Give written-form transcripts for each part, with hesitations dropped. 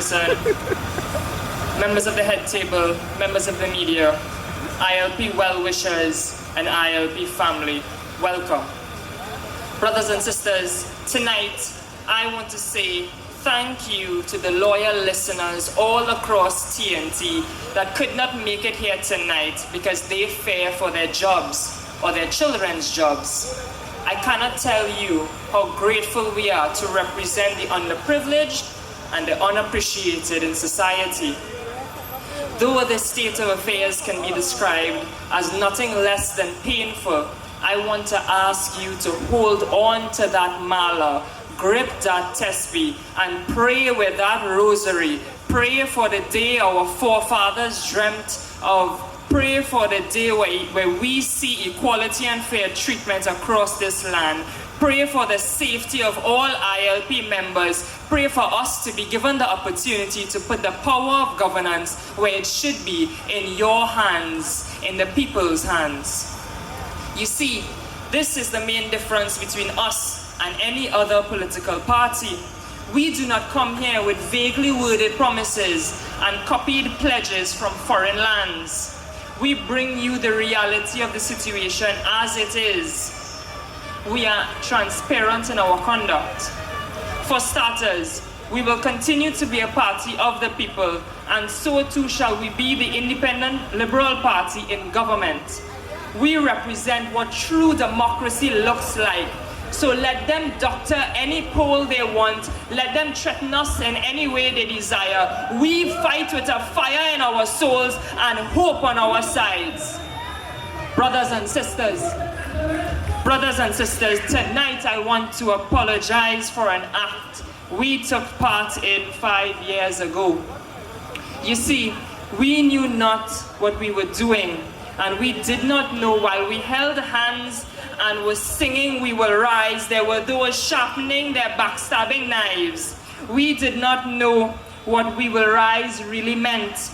chairperson, members of the head table, members of the media, I.L.P well-wishers, and I.L.P family, welcome. Brothers and sisters, tonight I want to say thank you to the loyal listeners all across TNT that could not make it here tonight because they fear for their jobs or their children's jobs. I cannot tell you how grateful we are to represent the underprivileged and the unappreciated in society. Though the state of affairs can be described as nothing less than painful, I want to ask you to hold on to that mala, grip that tesbih, and pray with that rosary. Pray for the day our forefathers dreamt of. Pray for the day where we see equality and fair treatment across this land. Pray for the safety of all I.L.P members. Pray for us to be given the opportunity to put the power of governance where it should be, in your hands, in the people's hands. You see, this is the main difference between us and any other political party. We do not come here with vaguely worded promises and copied pledges from foreign lands. We bring you the reality of the situation as it is. We are transparent in our conduct. For starters, we will continue to be a party of the people, and so too shall we be the independent Liberal Party in government. We represent what true democracy looks like. So let them doctor any poll they want, let them threaten us in any way they desire. We fight with a fire in our souls and hope on our sides. Brothers and sisters, tonight I want to apologize for an act we took part in 5 years ago. You see, we knew not what we were doing, and we did not know while we held hands and was singing "We Will Rise," there were those sharpening their backstabbing knives. We did not know what "We Will Rise" really meant.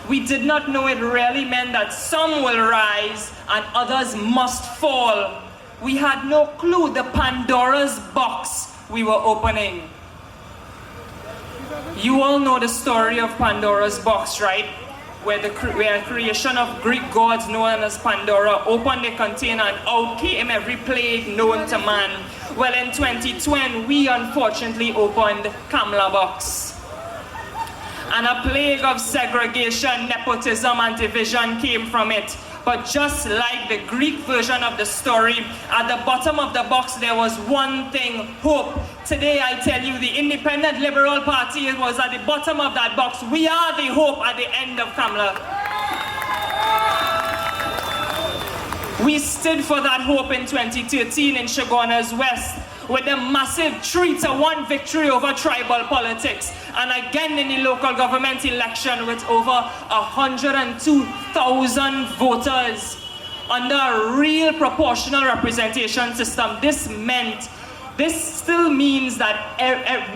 We did not know it really meant that some will rise and others must fall. We had no clue the Pandora's box we were opening. You all know the story of Pandora's box, right? Where a creation of Greek gods known as Pandora opened the container and out came every plague known to man. Well, in 2020, we unfortunately opened Kamla box. And a plague of segregation, nepotism, and division came from it. But just like the Greek version of the story, at the bottom of the box there was one thing: hope. Today I tell you, the Independent Liberal Party was at the bottom of that box. We are the hope at the end of Kamla. We stood for that hope in 2013 in Chaguanas West, with a massive 3-1 victory over tribal politics, and again in the local government election with over 102,000 voters. Under a real proportional representation system, this still means that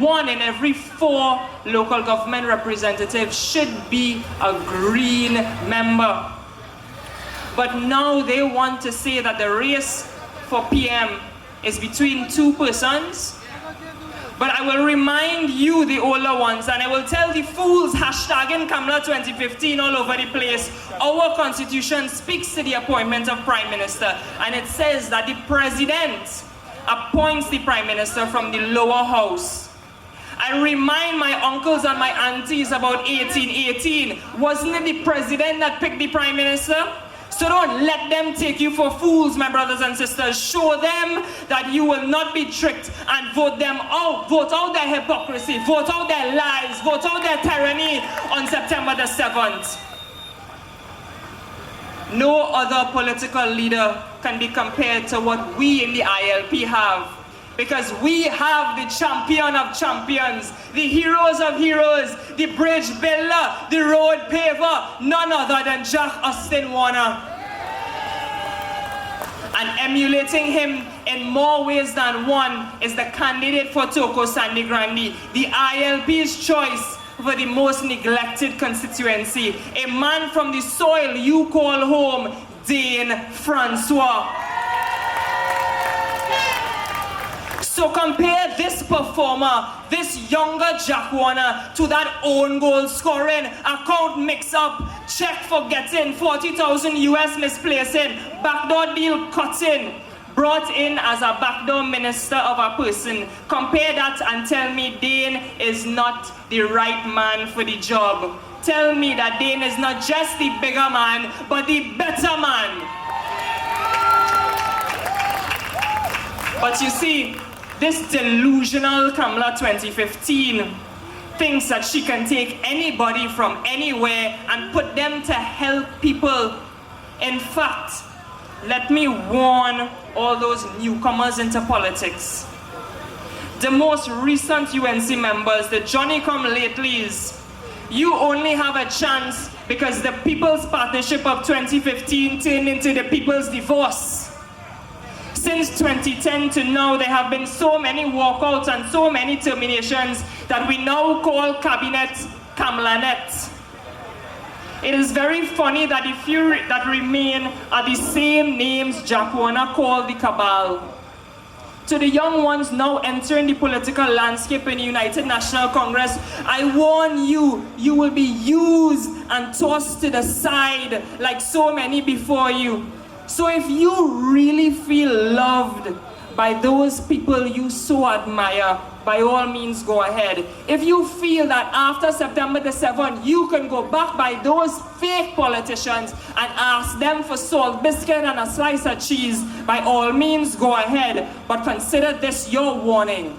1 in every 4 local government representatives should be a Green member. But now they want to say that the race for PM is between 2 persons. But I will remind you, the older ones, and I will tell the fools hashtagging Kamla 2015 all over the place, our constitution speaks to the appointment of Prime Minister, and it says that the President appoints the Prime Minister from the lower house. I remind my uncles and my aunties about 1818. Wasn't it the President that picked the Prime Minister? So don't let them take you for fools, my brothers and sisters. Show them that you will not be tricked and vote them out. Vote out their hypocrisy, vote out their lies, vote out their tyranny on September the 7th. No other political leader can be compared to what we in the I.L.P have. Because we have the champion of champions, the heroes of heroes, the bridge builder, the road paver, none other than Jack Austin Warner. And emulating him in more ways than one is the candidate for Toco Grande, the I.L.P's choice for the most neglected constituency, a man from the soil you call home, Dane Francois. So compare this performer, this younger Jack Warner, to that own goal scoring, account mix-up, check forgetting, 40,000 US misplacing, backdoor deal cutting, brought in as a backdoor minister of a person. Compare that and tell me Dane is not the right man for the job. Tell me that Dane is not just the bigger man, but the better man. But you see, this delusional Kamala 2015 thinks that she can take anybody from anywhere and put them to help people. In fact, let me warn all those newcomers into politics. The most recent UNC members, the Johnny-come-latelys, you only have a chance because the People's Partnership of 2015 turned into the People's Divorce. Since 2010 to now, there have been so many walkouts and so many terminations that we now call Cabinet Kamlanet. It is very funny that the few that remain are the same names Jack Warner called the cabal. To the young ones now entering the political landscape in the United National Congress, I warn you, you will be used and tossed to the side like so many before you. So if you really feel loved by those people you so admire, by all means go ahead. If you feel that after September the 7th, you can go back by those fake politicians and ask them for salt biscuit and a slice of cheese, by all means go ahead. But consider this your warning.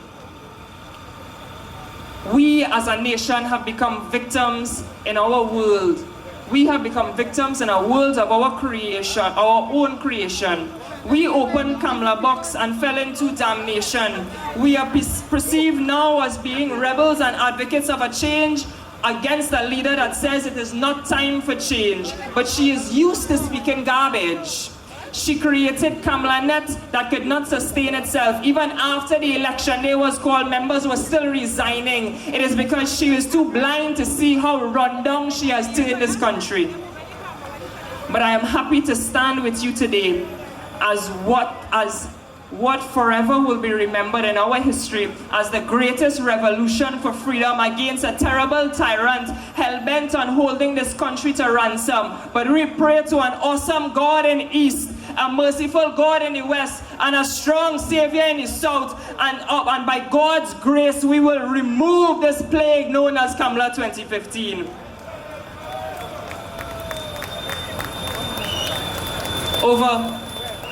We as a nation have become victims in our world. We have become victims in a world of our creation, our own creation. We opened Kamala box and fell into damnation. We are perceived now as being rebels and advocates of a change against a leader that says it is not time for change. But she is used to speaking garbage. She created KamlaNet that could not sustain itself. Even after the election day was called, members were still resigning. It is because she was too blind to see how run down she has turned this country. But I am happy to stand with you today as what forever will be remembered in our history as the greatest revolution for freedom against a terrible tyrant hell-bent on holding this country to ransom. But we pray to an awesome God in the East, a merciful God in the West, and a strong Savior in the South. And by God's grace, we will remove this plague known as Kamala 2015.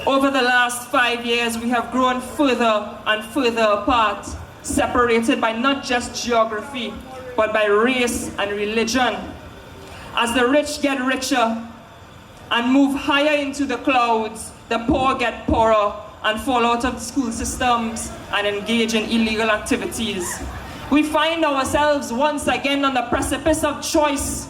Over the last 5 years, we have grown further and further apart, separated by not just geography, but by race and religion. As the rich get richer and move higher into the clouds, the poor get poorer and fall out of school systems and engage in illegal activities. We find ourselves once again on the precipice of choice.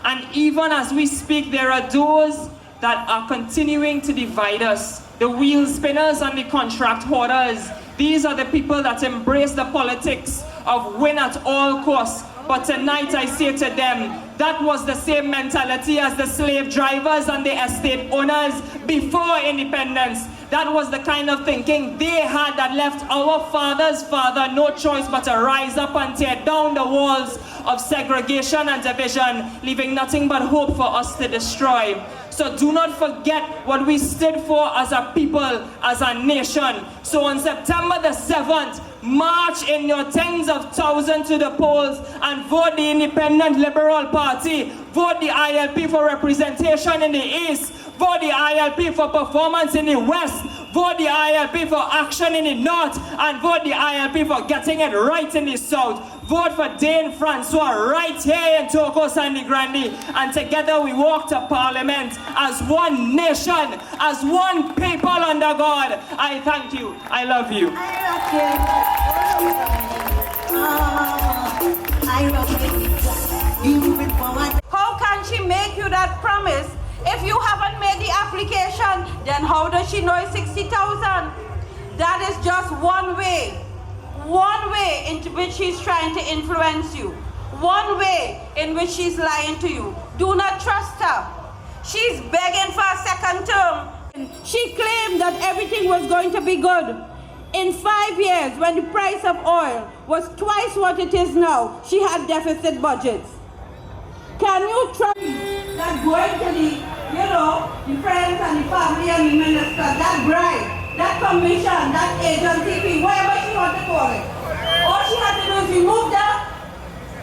And even as we speak, there are those that are continuing to divide us. The wheel spinners and the contract hoarders. These are the people that embrace the politics of win at all costs. But tonight I say to them, that was the same mentality as the slave drivers and the estate owners before independence. That was the kind of thinking they had that left our father's father no choice but to rise up and tear down the walls of segregation and division, leaving nothing but hope for us to destroy. So do not forget what we stood for as a people, as a nation. So on September the 7th, march in your tens of thousands to the polls and vote the Independent Liberal Party. Vote the I.L.P for representation in the East. Vote the I.L.P for performance in the West. Vote the I.L.P for action in the North. And vote the I.L.P for getting it right in the South. Vote for Dane Francois right here in Toco, Grande. And together we walk to Parliament as one nation, as one people under God. I thank you. I love you. I love you. You move it forward. How can she make you that promise? If you haven't made the application, then how does she know it's 60,000? That is just one way in which she's trying to influence you. One way in which she's lying to you. Do not trust her. She's begging for a second term. She claimed that everything was going to be good. In 5 years, when the price of oil was twice what it is now, she had deficit budgets. Can you trust that going to the, the friends and the family and the minister, that bribe, that commission, that agency fee, whatever she wanted to call it. All she had to do is remove that,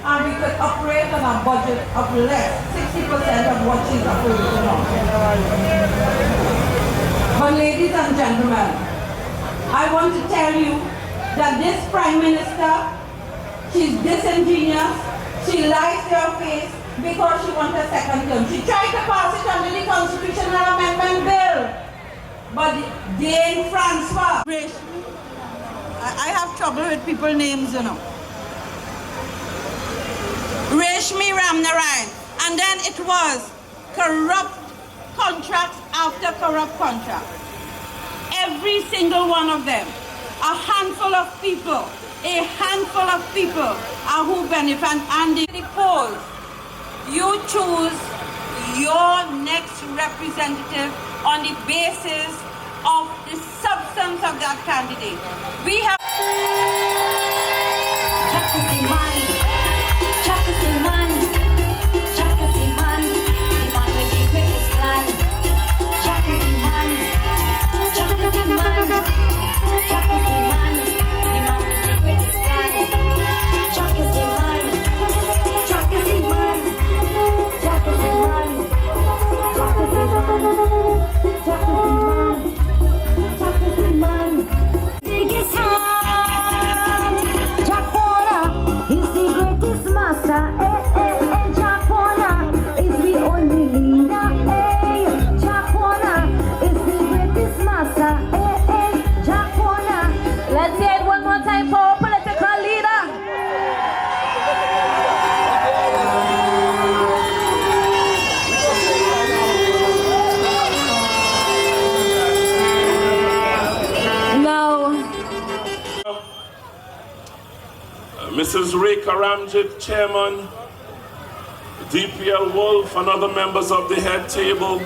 and we could operate on a budget of less, 60% of what she's operating on. But ladies and gentlemen, I want to tell you that this Prime Minister, she's disingenuous, she lies to your face because she wants a second term. She tried to pass it under the Constitutional Amendment Bill. But Dane, Francois, I have trouble with people's names, Reshmi Ramnarayan. And then it was corrupt contracts after corrupt contracts. Every single one of them, a handful of people are who benefit. And the polls, you choose your next representative on the basis of the substance of that candidate. We have Mrs. Ray Karamjit, Chairman, DPL Wolf, and other members of the head table,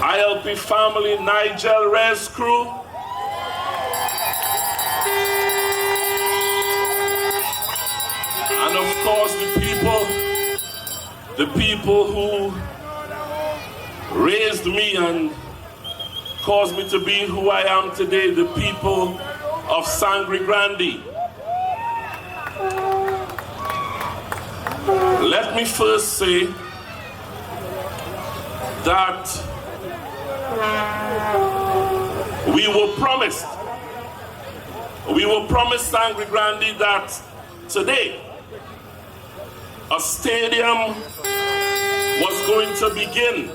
I.L.P family, Nigel Res crew, and of course the people who raised me and caused me to be who I am today, the people of Sangre, Grande. Let me first say that we were promised Sangre Grande that today a stadium was going to begin.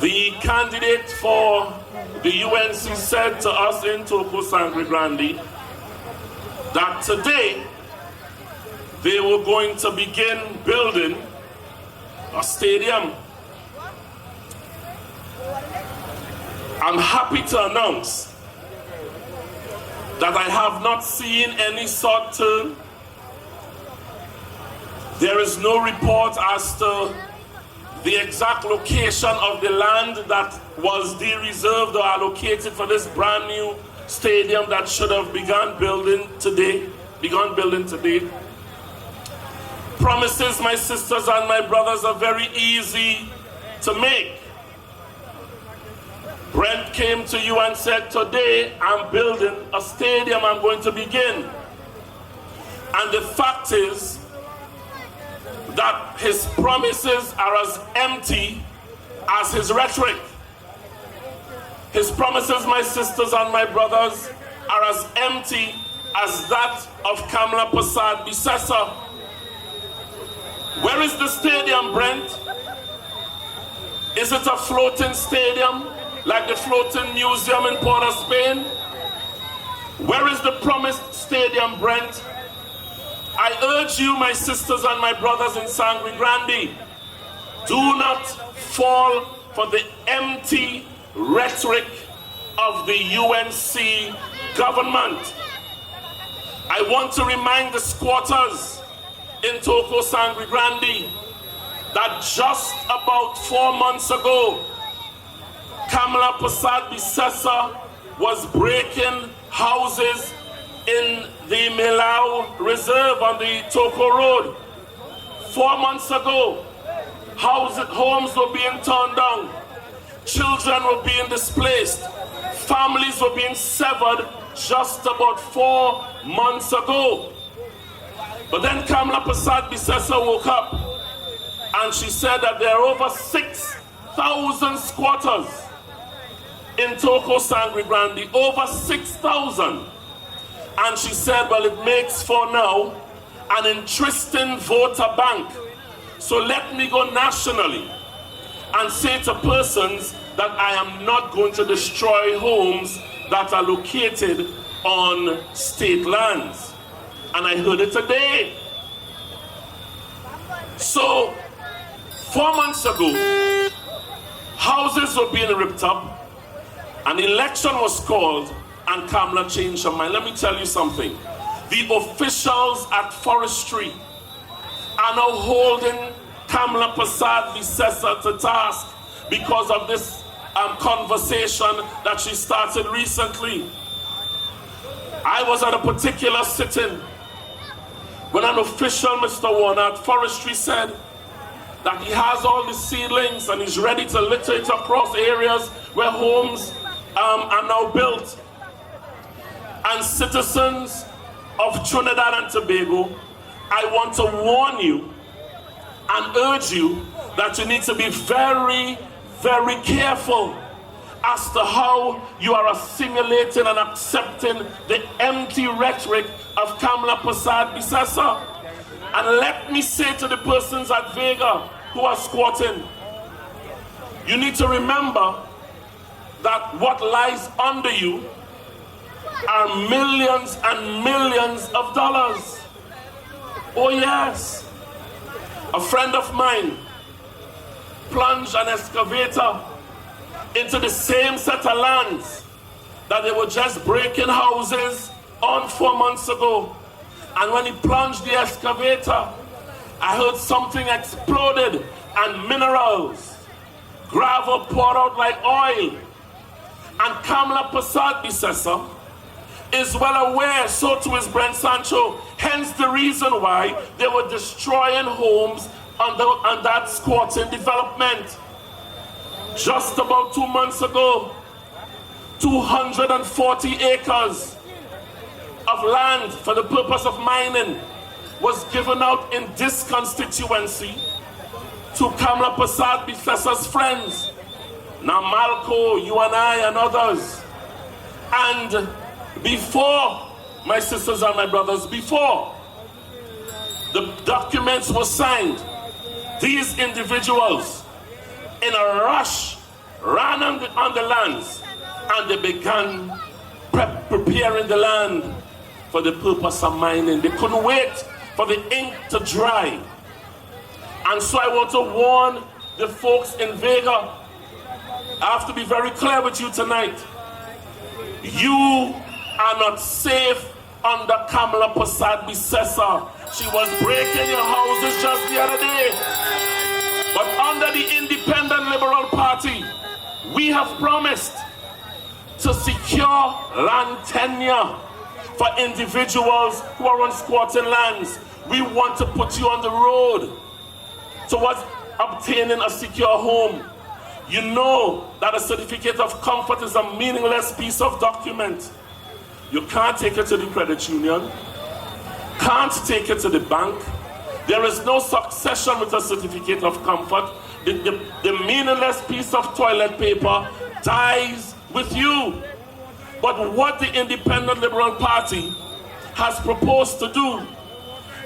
The candidate for the UNC said to us in Toco, Sangre Grande, that today they were going to begin building a stadium. I'm happy to announce that I have not seen any sort turn. There is no report as to the exact location of the land that was de-reserved or allocated for this brand new stadium that should have begun building today. Promises, my sisters and my brothers, are very easy to make. Brent came to you and said, today I'm building a stadium, I'm going to begin. And the fact is that his promises are as empty as his rhetoric. His promises, my sisters and my brothers, are as empty as that of Kamla Prasad Bisesa. Where is the stadium, Brent? Is it a floating stadium like the floating museum in Port of Spain? Where is the promised stadium, Brent? I urge you, my sisters and my brothers in Sangre Grande, do not fall for the empty rhetoric of the UNC government. I want to remind the squatters in Toco, Sangre Grande, that just about 4 months ago, Kamala Persad-Bissessar was breaking houses in the Milau Reserve on the Toco Road. 4 months ago, homes were being torn down, children were being displaced, families were being severed just about 4 months ago. But then Kamala Persad-Bissessar woke up and she said that there are over 6,000 squatters in Toco, Sangre, Grande, over 6,000. And she said, well, it makes for now an interesting voter bank. So let me go nationally and say to persons that I am not going to destroy homes that are located on state lands. And I heard it today. So 4 months ago, houses were being ripped up, an election was called, and Kamala changed her mind. Let me tell you something. The officials at forestry are now holding Kamala Persad-Bissessar to task because of this conversation that she started recently. I was at a particular sitting when an official, Mr. Warner at forestry, said that he has all the seedlings and he's ready to litter it across areas where homes are now built. And citizens of Trinidad and Tobago, I want to warn you and urge you that you need to be very, very careful as to how you are assimilating and accepting the empty rhetoric of Kamala Persad-Bissessar. And let me say to the persons at Vega who are squatting, you need to remember that what lies under you are millions and millions of dollars. Oh yes. A friend of mine plunged an excavator into the same set of lands that they were just breaking houses on 4 months ago. And when he plunged the excavator, I heard something exploded and minerals, gravel poured out like oil. And Kamala Persad-Bissessar is well aware, so too is Brent Sancho, hence the reason why they were destroying homes on that squatting development. Just about 2 months ago, 240 acres of land for the purpose of mining was given out in this constituency to Kamala Persad-Bissessar's friends, Namalco, you and I and others. And before, my sisters and my brothers, before the documents were signed, these individuals in a rush ran on the lands and they began preparing the land for the purpose of mining. They couldn't wait for the ink to dry. And so I want to warn the folks in Vega. I have to be very clear with you tonight. You are not safe under Kamala Persad-Bissessar. She was breaking your houses just the other day. But under the Independent Liberal Party, we have promised to secure land tenure for individuals who are on squatting lands. We want to put you on the road towards obtaining a secure home. You know that a certificate of comfort is a meaningless piece of document. You can't take it to the credit union, can't take it to the bank. There is no succession with a certificate of comfort. The meaningless piece of toilet paper dies with you. But what the Independent Liberal Party has proposed to do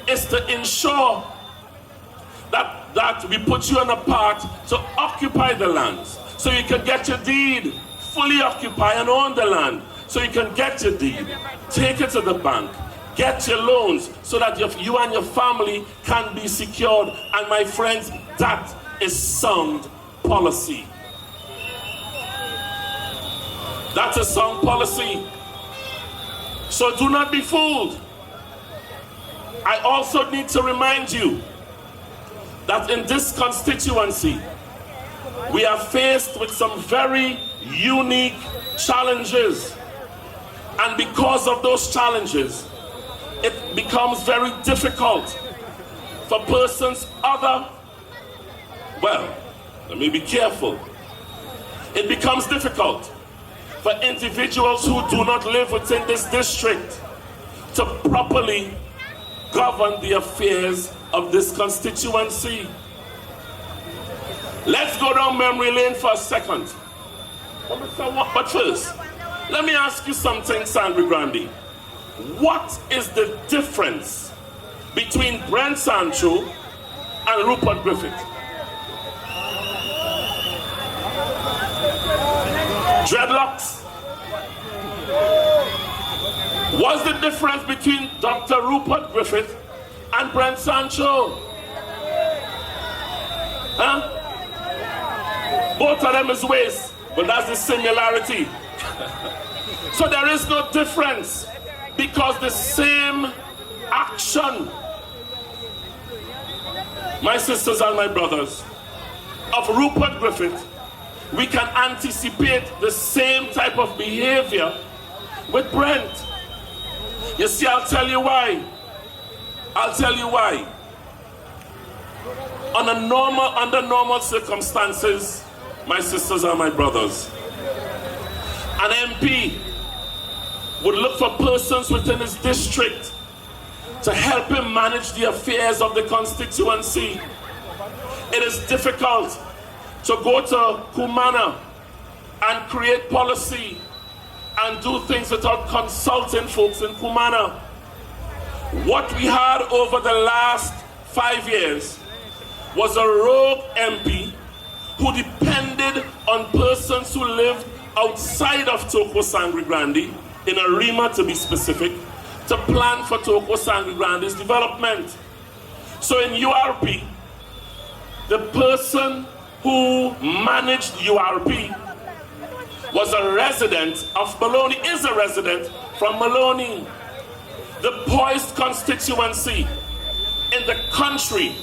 is to ensure that we put you on a path to occupy the lands, so you can get your deed, fully occupy and own the land, so you can get your deed, take it to the bank, get your loans, so that you and your family can be secured. And my friends, that is sound policy. That's a sound policy. So do not be fooled. I also need to remind you that in this constituency, we are faced with some very unique challenges. And because of those challenges, it becomes very difficult for persons let me be careful. It becomes difficult for individuals who do not live within this district to properly govern the affairs of this constituency. Let's go down memory lane for a second. But first, let me ask you something, Sangre Grande. What is the difference between Brent Sancho and Rupert Griffith? Dreadlocks? What's the difference between Dr. Rupert Griffith and Brent Sancho? Huh? Both of them is waste, but that's the similarity. So there is no difference because the same action, my sisters and my brothers, of Rupert Griffith, we can anticipate the same type of behavior with Brent. You see, I'll tell you why. I'll tell you why. Under normal circumstances, my sisters and my brothers, an MP would look for persons within his district to help him manage the affairs of the constituency. It is difficult to go to Kumana and create policy and do things without consulting folks in Kumana. What we had over the last 5 years was a rogue MP who depended on persons who lived outside of Toco Sangre Grande, in Arima to be specific, to plan for Toco Sangre Grande's development. So in URP, the person who managed URP was a resident of Maloney, is a resident from Maloney. The poised constituency in the country.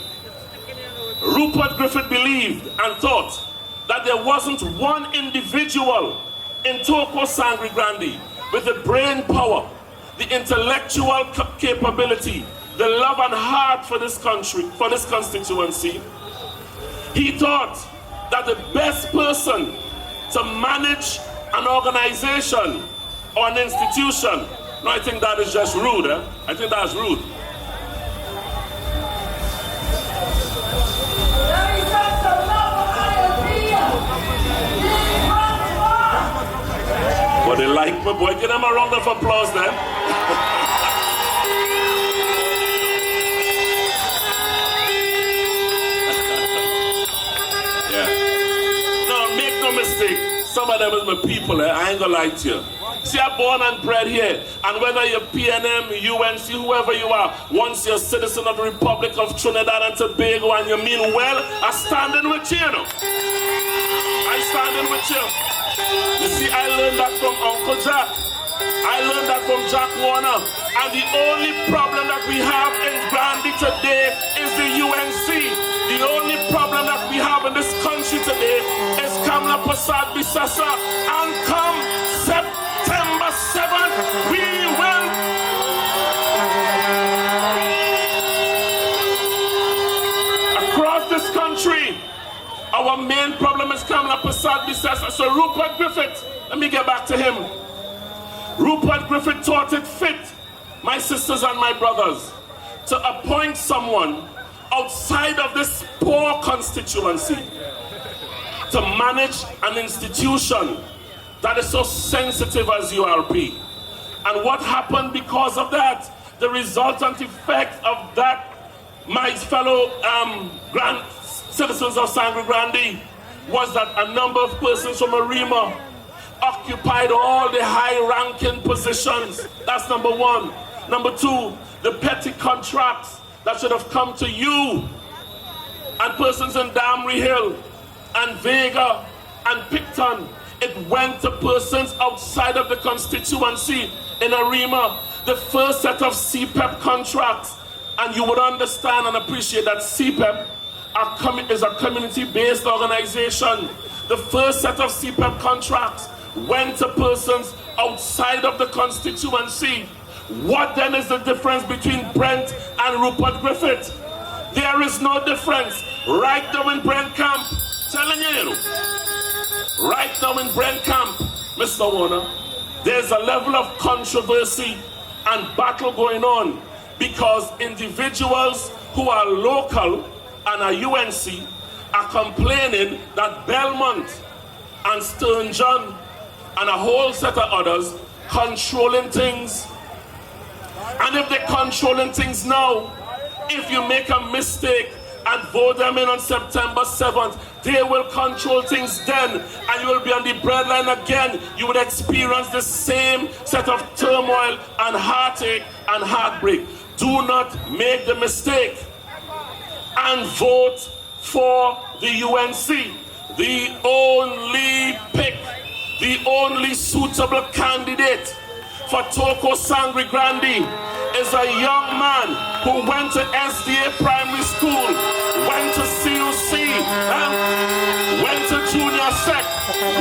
Rupert Griffith believed and thought that there wasn't one individual in Toco Sangre Grande with the brain power, the intellectual capability, the love and heart for this country, for this constituency. He thought that the best person to manage an organization or an institution, no, I think that is just rude, I think that's rude. But they like my boy, give them a round of applause then. Yeah. No, make no mistake. Some of them is my people, I ain't gonna lie to you. See, I'm born and bred here, and whether you're PNM, UNC, whoever you are, once you're a citizen of the Republic of Trinidad and Tobago and you mean well, I'm standing with you, you know. I'm standing with you. You see, I learned that from Uncle Jack. I learned that from Jack Warner. And the only problem that we have in Grande today is the UNC. The only problem that we have in this country today is Kamla Prasad Bisasa. And come September 7th, we will across this country. Our main problem is Kamla Prasad Bisasa. So Rupert Griffith, let me get back to him. Rupert Griffith thought it fit, my sisters and my brothers, to appoint someone outside of this poor constituency to manage an institution that is so sensitive as URP. And what happened because of that? The resultant effect of that, my fellow citizens of Sangre Grande, was that a number of persons from Arima occupied all the high-ranking positions. That's number one. Number two, the petty contracts that should have come to you and persons in Damry Hill and Vega and Picton, it went to persons outside of the constituency in Arima. The first set of CPEP contracts, and you would understand and appreciate that CPEP is a community-based organization. The first set of CPEP contracts went to persons outside of the constituency. What then is the difference between Brent and Rupert Griffith? There is no difference. Right now in Brent camp, telling you, right now in Brent camp, Mr. Warner, there's a level of controversy and battle going on because individuals who are local and are UNC are complaining that Belmont and Stern John and a whole set of others controlling things. And if they're controlling things now, if you make a mistake and vote them in on September 7th, they will control things then, and you will be on the breadline again. You would experience the same set of turmoil and heartache and heartbreak. Do not make the mistake and vote for the UNC. The only pick, the only suitable candidate for Toco Sangre Grande is a young man who went to SDA primary school, went to CUC, went to junior sec,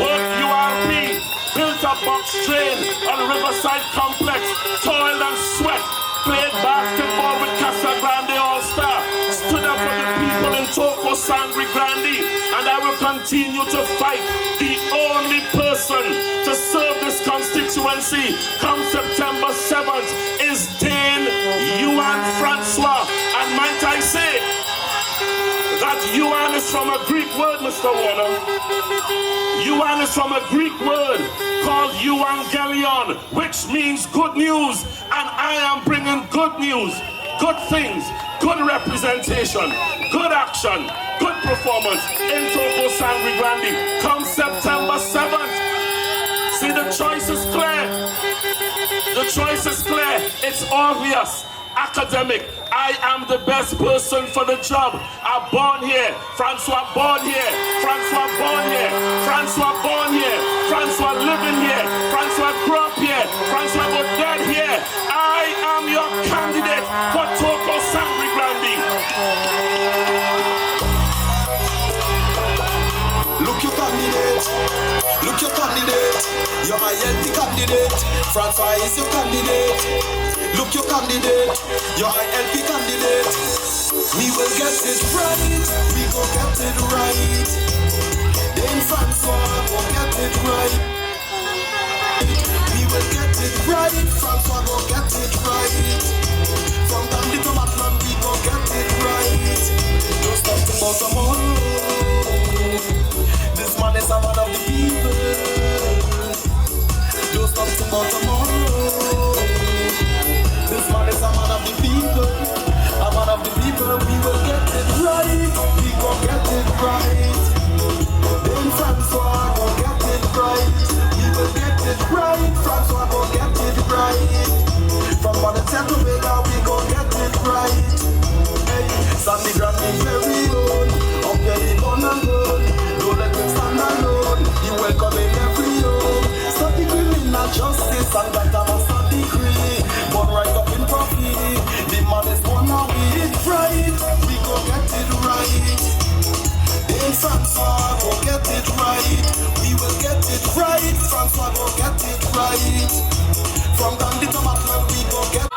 worked I.L.P, built a box train on Riverside Complex, toiled and sweat, played basketball with Casa Grande All-Star, stood up for the people in Toco Sangre Grande, and I will continue to fight. The only person to serve this constituency come September 7th is Dane, Yuan Francois, and might I say that Yuan is from a Greek word, Mr. Warner. Yuan is from a Greek word called Evangelion, which means good news, and I am bringing good news, good things, good representation, good action, good performance in Toco Sangre Grande come September 7th. See, the choice is clear. The choice is clear. It's obvious. Academic. I am the best person for the job. I'm born here. Francois born here. Francois born here. Francois born here. Francois living here. Francois grew up here. Francois got dead here. I am your candidate for Toco Sangre Grande. Look your candidate. Look your candidate. You're my I.L.P candidate. Francois is your candidate. Look your candidate. You're my I.L.P candidate. We will get it right. We go get it right. Then Francois go get it right. We will get it right. Francois go get it right. From Grande to Matlan, we go get it right. Just talking about tomorrow. This man is a man of the people. Just talking about tomorrow. This man is a man of the people. A man of the people. We will get it right. We go get it right. Then Francois go get it right. We will get it right. Francois go get it right. From Bonnetel to Villa, we go get it right. Hey, Sandy Grande very own. Up there in London. Don't let them stand alone. You welcome in every home. Stop the criminal justice and that a master degree. Born right up in profit. The man is born now with it right. We go get it right. In Francois go get it right. We will get it right. Francois go get it right. From Grande to Matlan we go get it.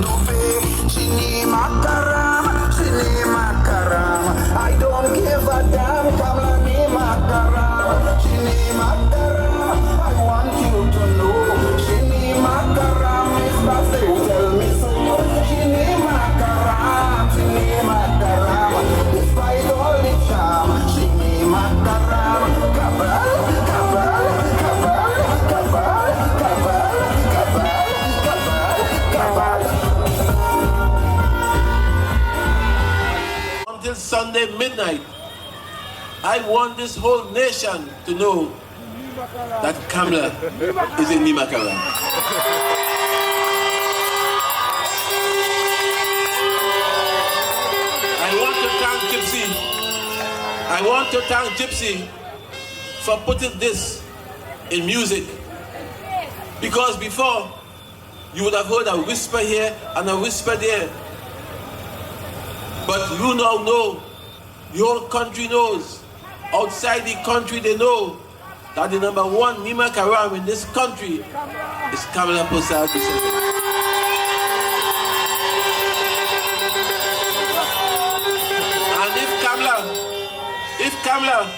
no pay. Chini makaram, chini makaram. I don't give a damn, Kamla ni makaram. Chini makaram, I want you to know. Chini makaram, Mr. Say, tell me so. Chini makaram, despite all the charm. Chini makaram, kabal, kabal, kabal, kabal, kabal, kabal, kabal, kabal. Until Sunday midnight, I want this whole nation to know that Kamla is in Nimakara. I want to thank Gypsy for putting this in music. Because before, you would have heard a whisper here and a whisper there. But you now know, the whole country knows, outside the country they know, that the #1 Nima Karam in this country is Kamla Posad. And if Kamla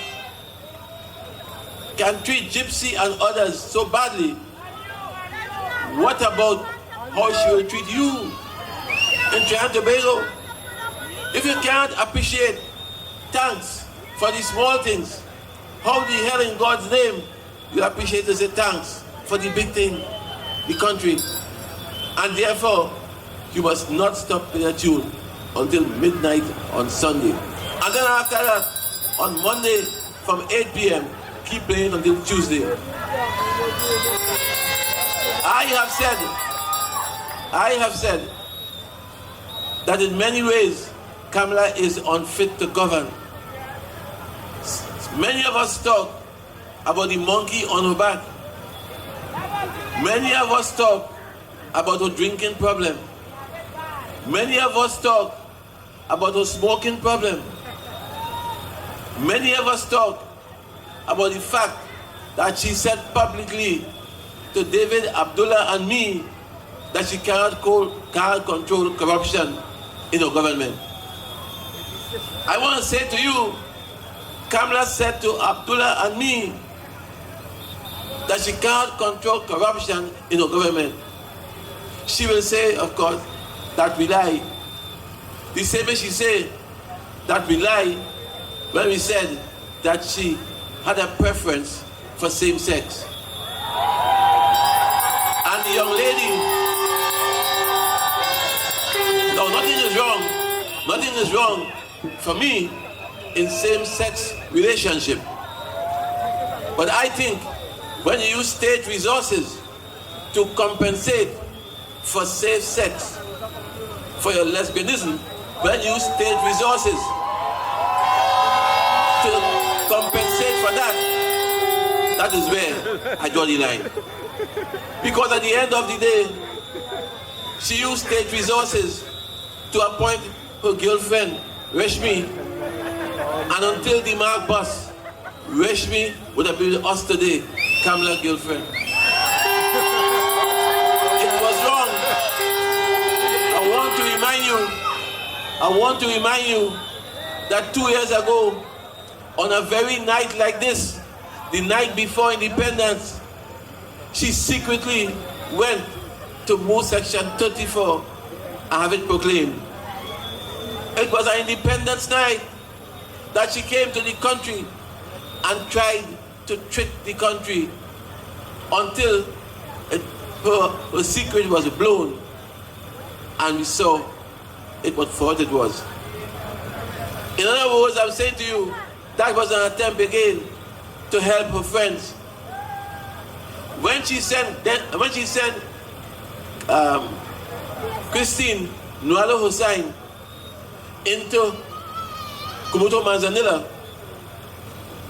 can treat Gypsy and others so badly, what about how she will treat you in Trinidad and Tobago? If you can't appreciate thanks for the small things, how the hell in God's name you appreciate to say thanks for the big thing, the country? And therefore, you must not stop playing a tune until midnight on Sunday. And then after that, on Monday from 8 p.m., keep playing until Tuesday. I have said that in many ways, Kamla is unfit to govern. Many of us talk about the monkey on her back. Many of us talk about her drinking problem. Many of us talk about her smoking problem. Many of us talk about the fact that she said publicly to David, Abdullah and me that she can't control corruption in her government. I want to say to you, Kamla said to Abdullah and me that she can't control corruption in her government. She will say, of course, that we lie. The same way she said that we lie when we said that she had a preference for same sex. And the young lady, no, nothing is wrong for me in same-sex relationship. But I think when you use state resources to compensate for safe sex, for your lesbianism, when you use state resources to compensate for that, that is where I draw the line. Because at the end of the day, she used state resources to appoint her girlfriend, Reshmi, and until the Mark bus, Reshmi would have been with us today, Kamla's girlfriend. It was wrong. I want to remind you that 2 years ago, on a very night like this, the night before independence, she secretly went to move section 34 and have it proclaimed. It was an independence night that she came to the country and tried to trick the country until her secret was blown and we saw it was for what it was. In other words, I'm saying to you, that was an attempt again to help her friends. When she sent Christine Nwalo Hussein into Kumuto Manzanilla,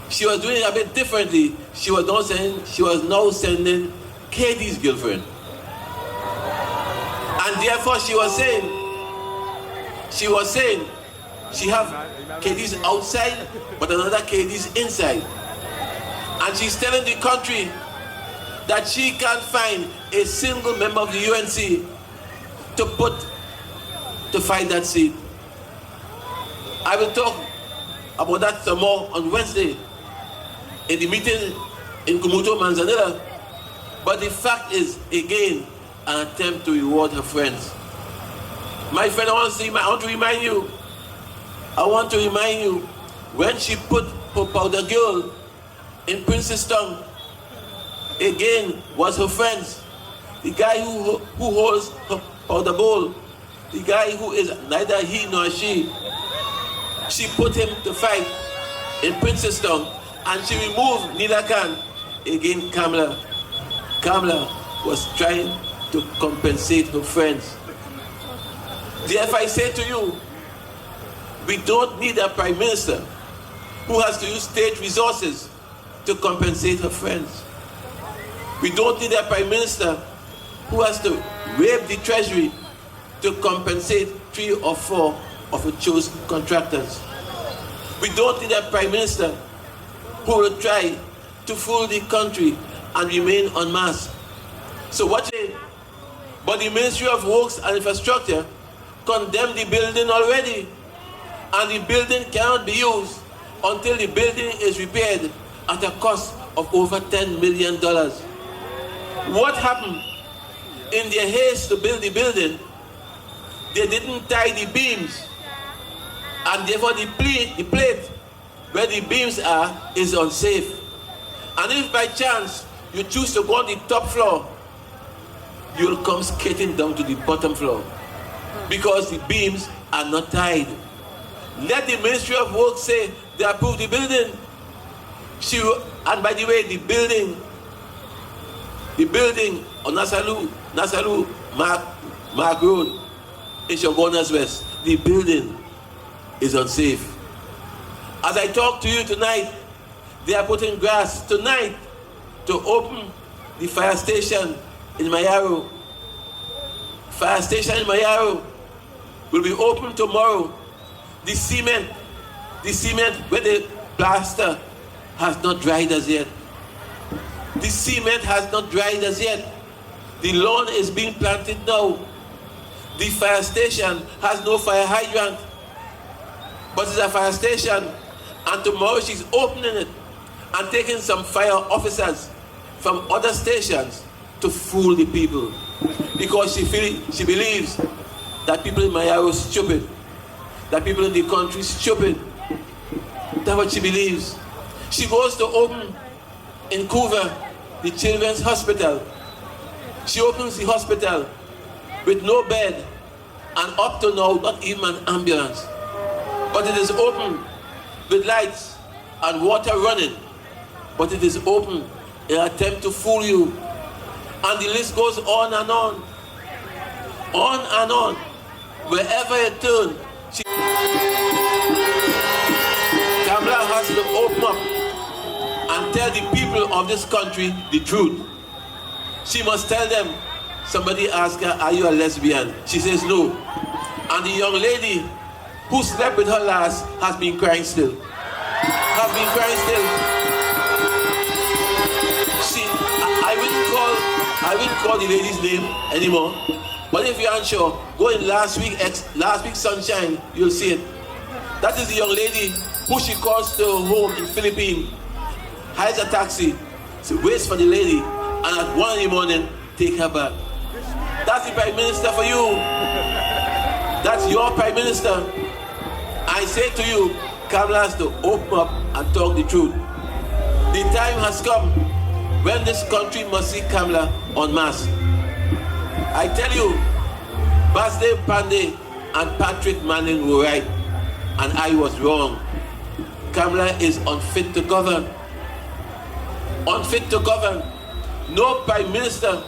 she was doing it a bit differently. She was now sending Katie's girlfriend. And therefore she was saying she have Katie's outside, but another Katie's inside. And she's telling the country that she can't find a single member of the UNC to fight that seat. I will talk about that some more on Wednesday in the meeting in Kumuto, Manzanilla. But the fact is, again, an attempt to reward her friends. My friend, I want to remind you, when she put her powder girl in Princeton, again, was her friends. The guy who holds her powder bowl, the guy who is neither he nor she put him to fight in Princeton, and she removed Nila Khan. Again, Kamala was trying to compensate her friends. Therefore, I say to you, we don't need a prime minister who has to use state resources to compensate her friends. We don't need a prime minister who has to rape the treasury to compensate 3 or 4 of her chosen contractors. We don't need a prime minister who will try to fool the country and remain unmasked. So what you say? But the Ministry of Works and Infrastructure condemned the building already, and the building cannot be used until the building is repaired at a cost of over $10 million. What happened? In their haste to build the building, they didn't tie the beams, and therefore the plate where the beams are is unsafe. And if by chance you choose to go on the top floor, you'll come skating down to the bottom floor because the beams are not tied. Let the Ministry of Works say they approve the building. And by the way, the building on Nasalu Mark Road in Shogunas West, the building is unsafe. As I talk to you tonight, they are putting grass tonight to open the fire station in Mayaro. Fire station in Mayaro will be open tomorrow. The cement where the plaster has not dried as yet. The cement has not dried as yet. The lawn is being planted now. The fire station has no fire hydrant, but it's a fire station, and tomorrow she's opening it and taking some fire officers from other stations to fool the people, because she believes that people in Mayaro are stupid, that people in the country are stupid. That's what she believes. She goes to open in Couva the Children's Hospital. She opens the hospital with no bed, and up to now not even an ambulance. But it is open with lights and water running. But it is open in an attempt to fool you. And the list goes on and on. On and on. Wherever you turn, Kamala has to open up and tell the people of this country the truth. She must tell them. Somebody asked her, are you a lesbian? She says no. And the young lady who slept with her last has been crying still. I wouldn't call the lady's name anymore. But if you're unsure, go in last week's Sunshine, you'll see it. That is the young lady who she calls to her home in Philippines, hires a taxi, she waits for the lady, and at 1 in the morning, take her back. That's the Prime Minister for you. That's your Prime Minister. I say to you, Kamala has to open up and talk the truth. The time has come when this country must see Kamala en masse. I tell you, Basde Pandey and Patrick Manning were right, and I was wrong. Kamala is unfit to govern. Unfit to govern. No Prime Minister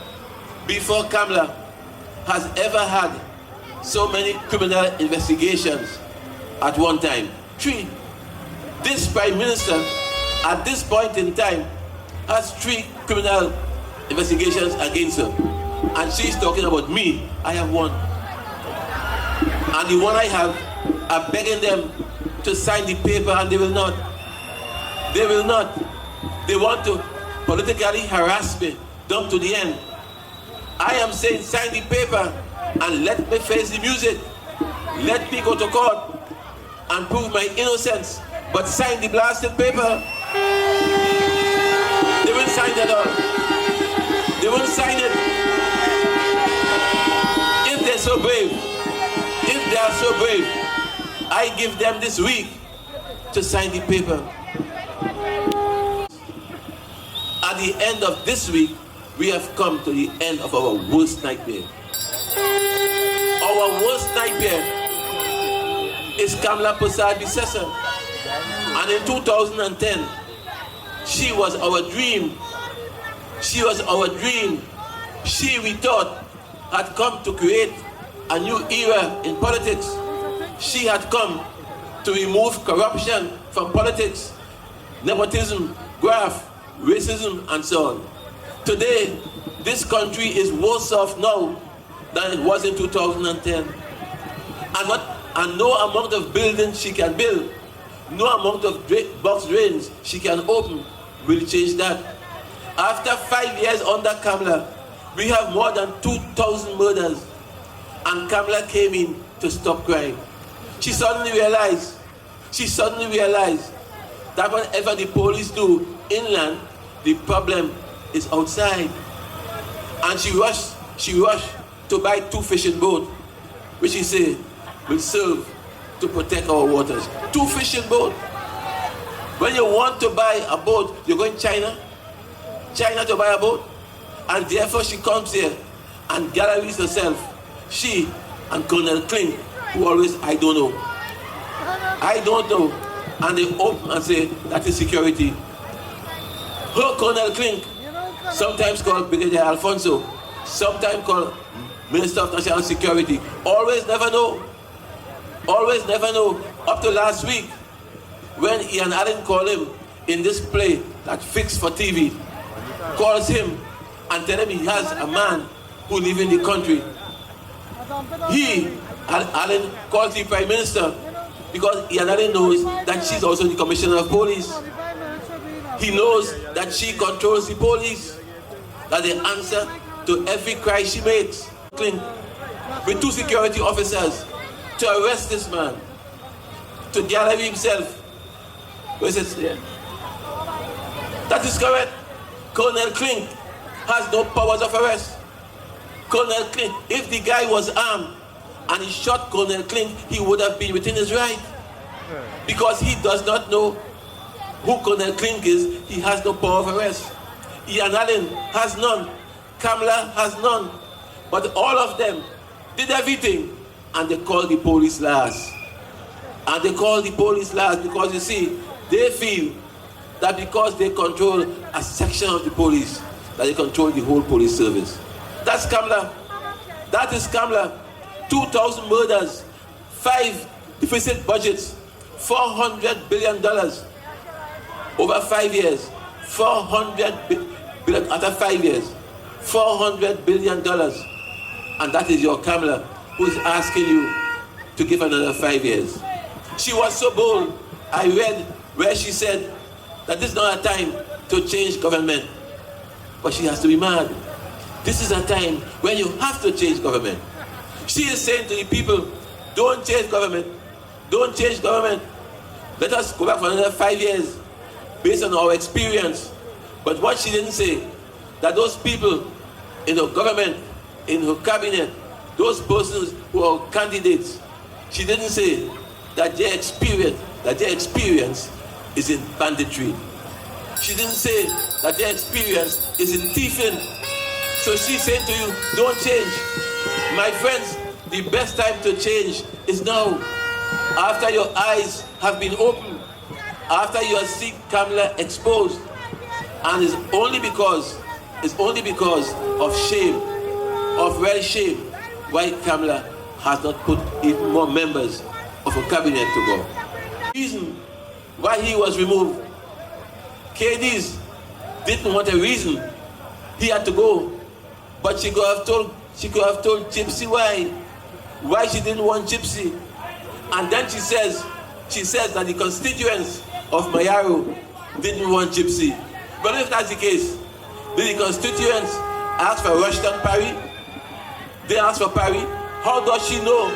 before Kamala has ever had so many criminal investigations at one time. 3. This Prime Minister, at this point in time, has 3 criminal investigations against her. And she's talking about me. I have 1. And the one I have, I'm begging them to sign the paper, and they will not. They will not. They want to politically harass me down to the end. I am saying sign the paper. and let me face the music. Let me go to court and prove my innocence, but sign the blasted paper. They won't sign it at all. They won't sign it. If they're so brave, if they are so brave, I give them this week to sign the paper. At the end of this week, we have come to the end of our worst nightmare. Our worst nightmare is Kamla Prasad Bisesa. And in 2010, she was our dream. She was our dream. She, we thought, had come to create a new era in politics. She had come to remove corruption from politics, nepotism, graft, racism, and so on. Today, this country is worse off now than it was in 2010. And no amount of buildings she can build, no amount of box drains she can open will change that. After 5 years under Kamla, we have more than 2,000 murders, and Kamla came in to stop crime. She suddenly realized that whatever the police do inland, the problem is outside. And she rushed to buy 2 fishing boats, which she said will serve to protect our waters. 2 fishing boats. When you want to buy a boat, you go in China to buy a boat, and therefore she comes here and galleries herself. She and Colonel Klink, who always, I don't know, and they open and say that is security. Her Colonel Klink, sometimes called Brigadier Alfonso, sometimes called Minister of National Security, always never know. Up to last week, when Ian Allen called him in this play that fixed for TV, calls him and tell him he has a man who lives in the country. Allen calls the Prime Minister because Ian Allen knows that she's also the Commissioner of Police. He knows that she controls the police, that they answer to every cry she makes. With 2 security officers to arrest this man, to gallery himself. That is correct. Colonel Klink has no powers of arrest. Colonel Klink, if the guy was armed and he shot Colonel Klink, he would have been within his right. Because he does not know who Colonel Klink is, he has no power of arrest. Ian Allen has none. Kamla has none. But all of them did everything, and they called the police last. And they called the police last because, you see, they feel that because they control a section of the police, that they control the whole police service. That's Kamla. That is Kamla. 2,000 murders, 5 deficit budgets, $400 billion over 5 years. 400 billion after 5 years. $400 billion. And that is your Kamla who is asking you to give another 5 years. She was so bold. I read where she said that this is not a time to change government, but she has to be mad. This is a time when you have to change government. She is saying to the people, don't change government. Don't change government. Let us go back for another 5 years based on our experience. But what she didn't say, that those people in her government, in her cabinet, those persons who are candidates, she didn't say that their experience is in banditry. She didn't say that their experience is in thieving. So she's saying to you, don't change. My friends, the best time to change is now. After your eyes have been opened, after you have seen Kamla exposed, and it's only because of shame, of real shame, why Kamla has not put even more members of her cabinet to go. The reason why he was removed, KDs didn't want a reason. He had to go, but she could have told Gypsy why she didn't want Gypsy. And then she says that the constituents of Mayaro didn't want Gypsy. But if that's the case, did the constituents ask for Rushton Parry? they ask for Parry. How does she know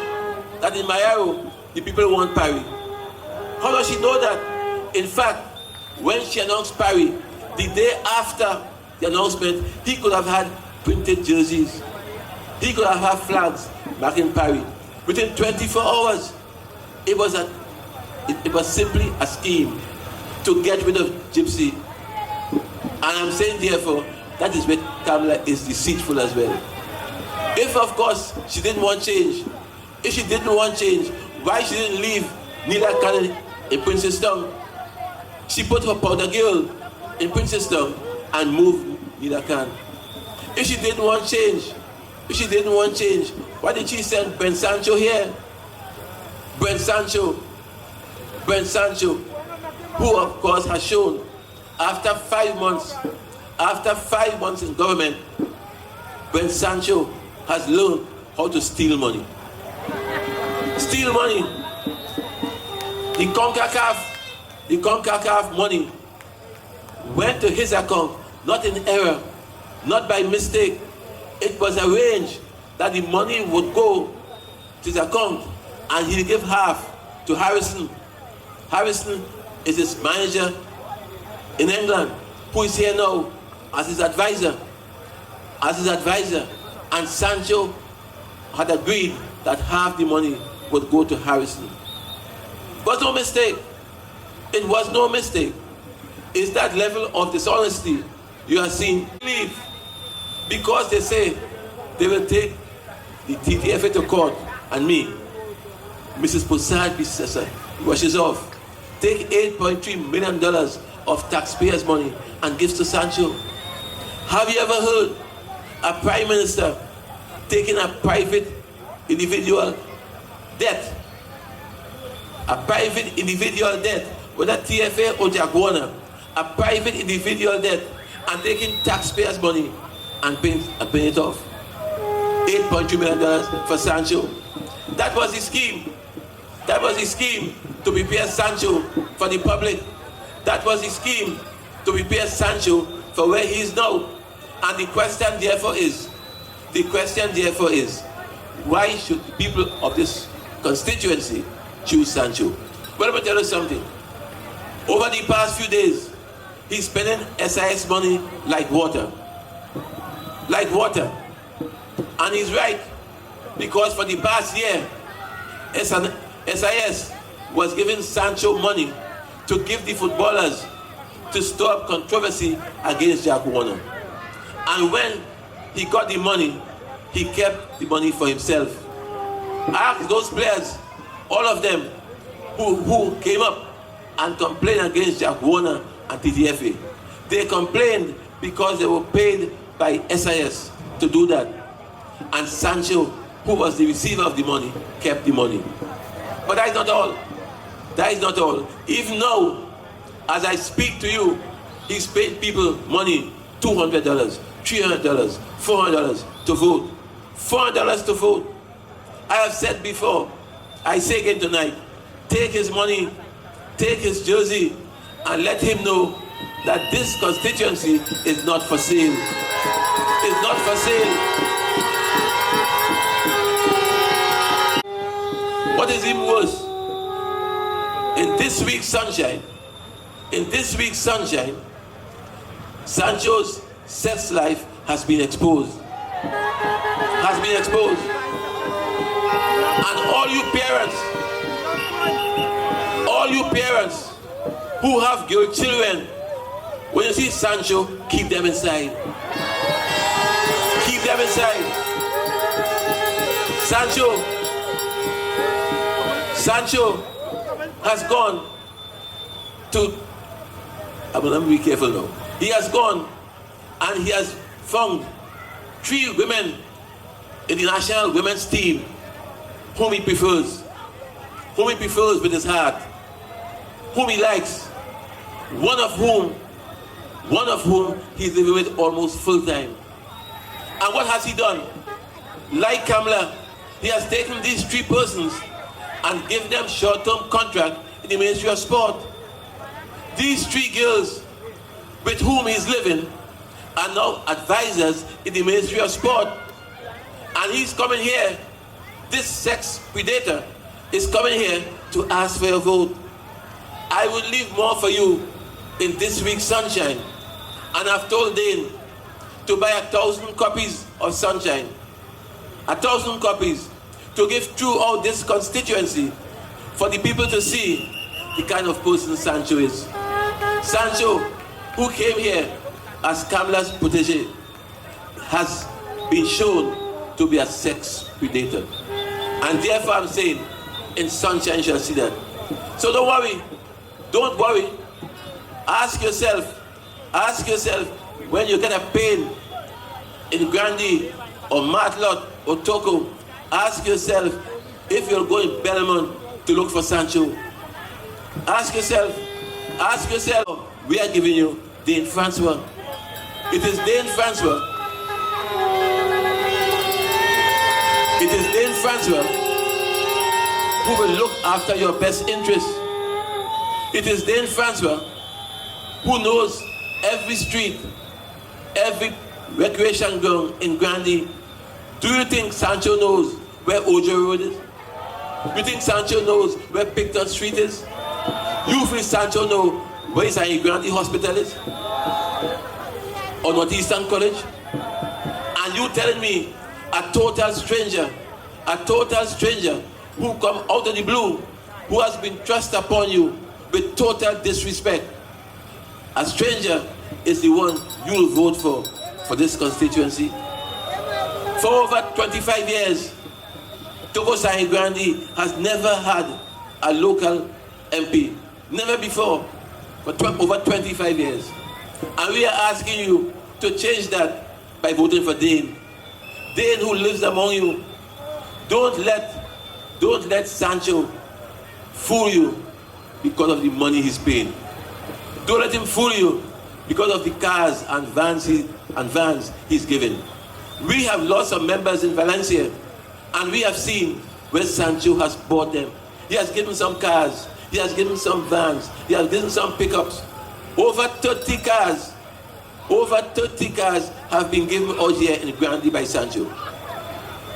that in Mayaro, the people want Parry? How does she know that, in fact, when she announced Parry, the day after the announcement, he could have had printed jerseys. He could have had flags back in Parry. Within 24 hours, it was simply a scheme to get rid of Gypsy. And I'm saying, therefore, that is where Kamala is deceitful as well. If, of course, she didn't want change, if she didn't want change, why she didn't leave Nila Khan in Princestown? She put her powder girl in Princestown and moved Nila Khan. If she didn't want change, why did she send Ben Sancho here? Ben Sancho, who of course has shown after 5 months in government, Ben Sancho has learned how to steal money. Steal money. The CONCACAF money went to his account, not in error, not by mistake. It was arranged that the money would go to his account and he'll give half to Harrison. Harrison is his manager in England, who is here now as his advisor. And Sancho had agreed that half the money would go to Harrison. It was no mistake. It was no mistake. It's that level of dishonesty you are seeing. Leave because they say they will take the TTFA to court and me, Mrs. Posad Bissessa, rushes off, take $8.3 million of taxpayers' money and gives to Sancho. Have you ever heard a prime minister taking a private individual debt? A private individual debt, whether TFA or Jaguana, a private individual debt, and taking taxpayers' money and paying it off. $8.2 million for Sancho. That was the scheme. That was the scheme to prepare Sancho for the public. That was the scheme to prepare Sancho for where he is now. And the question therefore is, why should the people of this constituency choose Sancho? Well, let me tell you something. Over the past few days, he's spending SIS money like water. Like water. And he's right, because for the past year, SIS was giving Sancho money to give the footballers to stir up controversy against Jack Warner. And when he got the money, he kept the money for himself. I asked those players, all of them, who came up and complained against Jack Warner and TTFA. They complained because they were paid by SIS to do that. And Sancho, who was the receiver of the money, kept the money. But that is not all. That is not all. Even now, as I speak to you, he's paid people money, $200, $300, $400 to vote. $400 to vote. I have said before, I say again tonight, take his money, take his jersey, and let him know that this constituency is not for sale. It's not for sale. What is even worse? In this week's sunshine, Sancho's sex life has been exposed. And all you parents who have your children, when you see Sancho, keep them inside. Keep them inside. Sancho has gone to, I'm going to be careful now. He has gone and he has found 3 women in the national women's team whom he prefers with his heart, whom he likes, one of whom he's living with almost full time. And what has he done? Like Kamala, he has taken these 3 persons and given them short-term contract in the Ministry of Sport. These 3 girls with whom he's living are now advisors in the Ministry of Sport. And And he's coming here, this sex predator is coming here to ask for your vote. I will leave more for you in this week's Sunshine. And I've told Dane to buy 1,000 copies of Sunshine. 1,000 copies to give throughout this constituency for the people to see the kind of person Sancho is. Sancho, who came here as Kamala's protege, has been shown to be a sex predator. And therefore I'm saying, in Sunshine you shall see that. So don't worry. Ask yourself when you get a pain in Grande or Matlot or Toco, ask yourself if you're going Belmont to look for Sancho. Ask yourself, we are giving you Dane Francois. It is Dane Francois. It is Dane Francois who will look after your best interests. It is Dane Francois who knows every street, every recreation ground in Grande. Do you think Sancho knows where Ojo Road is? Do you think Sancho knows where Picton Street is? You feel Sancho know where is Grande Hospital is? Or Northeastern College? And you telling me a total stranger who come out of the blue, who has been thrust upon you with total disrespect. A stranger is the one you will vote for this constituency. For over 25 years, Toco Grande has never had a local MP. Never before, for over 25 years. And we are asking you to change that by voting for Dane. Dane, who lives among you. Don't let Sancho fool you because of the money he's paying. Don't let him fool you because of the cars and vans he's given. We have lots of members in Valencia, and we have seen where Sancho has bought them. He has given some cars, he has given some vans, he has given some pickups. Over 30 cars have been given out here in Grande by Sancho.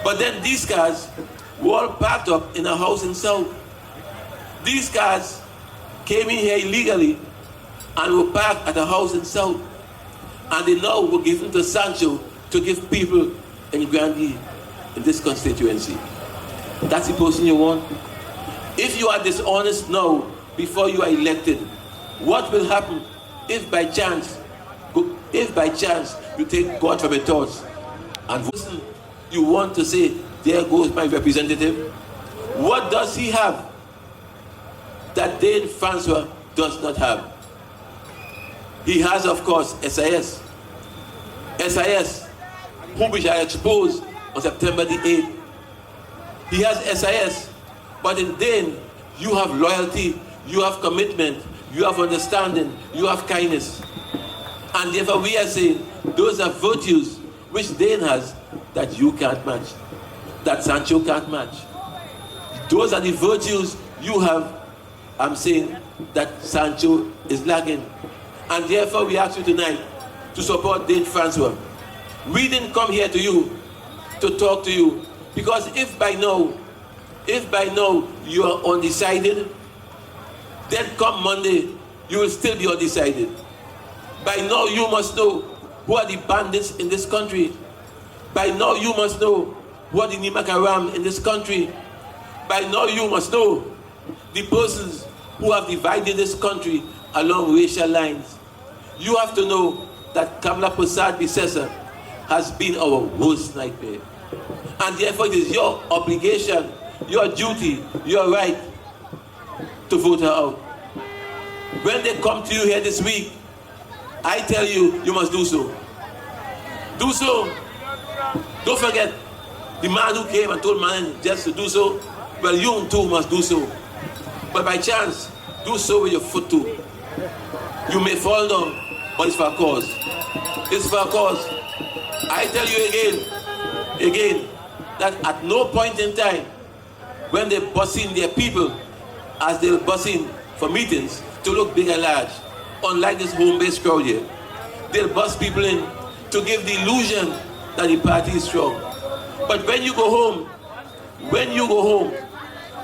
But then these cars were all parked up in a house in South. These cars came in here illegally and were parked at a house in South. And they now were given to Sancho to give people in Grande in this constituency. That's the person you want? If you are dishonest now, before you are elected, what will happen if by chance you take God from your thoughts and you want to say, there goes my representative? What does he have that Dane Francois does not have? He has, of course, SIS, whom we shall expose on September the 8th. He has SIS, but in Dane, you have loyalty, you have commitment, you have understanding, you have kindness. And therefore we are saying, those are virtues which Dane has that you can't match, that Sancho can't match. Those are the virtues you have, I'm saying, that Sancho is lacking. And therefore we ask you tonight to support Dane Francois. We didn't come here to you to talk to you, because if by now you are undecided, then come Monday, you will still be undecided. By now you must know who are the bandits in this country. By now you must know who are the Nimakaram in this country. By now you must know the persons who have divided this country along racial lines. You have to know that Kamala Prasad Bisesa has been our worst nightmare. And therefore it is your obligation, your duty, your right to vote her out. When they come to you here this week, I tell you, you must do so. Do so. Don't forget, the man who came and told man just to do so, well, you too must do so. But by chance, do so with your foot too. You may fall down, but it's for a cause. It's for a cause. I tell you again, that at no point in time, when they bus in their people, as they'll bus in for meetings, to look big and large, unlike this home-based crowd here, they'll bus people in to give the illusion that the party is strong. But when you go home,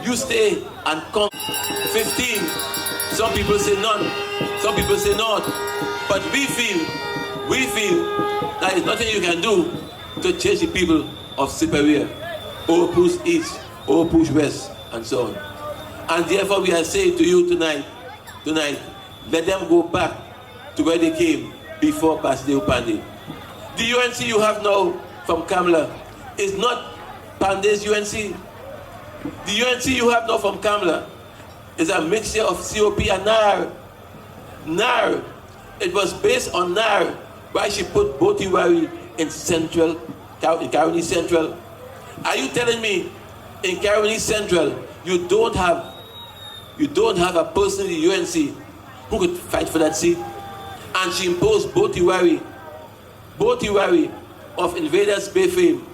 you stay and come 15. Some people say none, some people say not. But we feel that there's nothing you can do to change the people of Superior, or push East, or push West, and so on. And therefore we are saying to you tonight, let them go back to where they came before Basideo Pandey. The UNC you have now from Kamla is not Pandey's UNC. The UNC you have now from Kamla is a mixture of COP and NAR. NAR, it was based on NAR, why she put Botiwari in Central, in Caroni Central. Are you telling me in Caroni Central you don't have a person in the UNC who could fight for that seat? And she imposed Botiwari of Invaders Bay fame.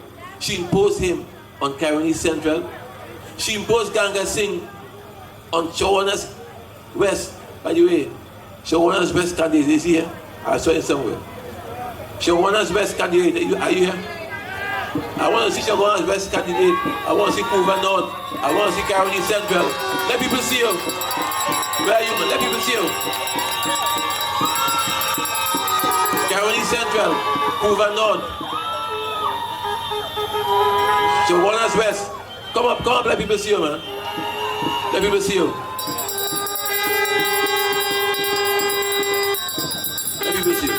She imposed him on Caroni Central. She imposed Ganga Singh on Shawarna's West. By the way, Shawarna's West candidate is here. I saw it somewhere. Shawarna's West candidate, are you here? I want to see Shawarna's West candidate. I want to see Kuva North. I want to see Caroni Central. Let people see you. Where are you? Let people see you. Caroni Central, Kuva North. Shawarna's West. Come up, let people see you, man. Let people see you. Let people see you.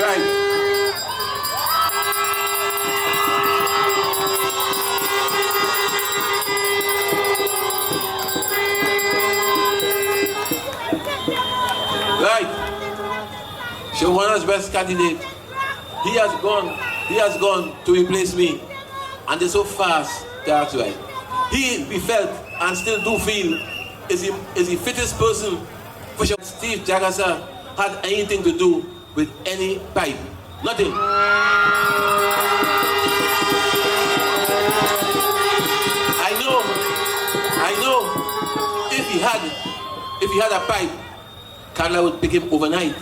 Right. Right. Shawarna's best candidate. He has gone to replace me. And they're so fast, that's right. We felt and still do feel is the fittest person for sure. Steve Jagasa had anything to do with any pipe. Nothing. I know if he had a pipe, Carla would pick him overnight.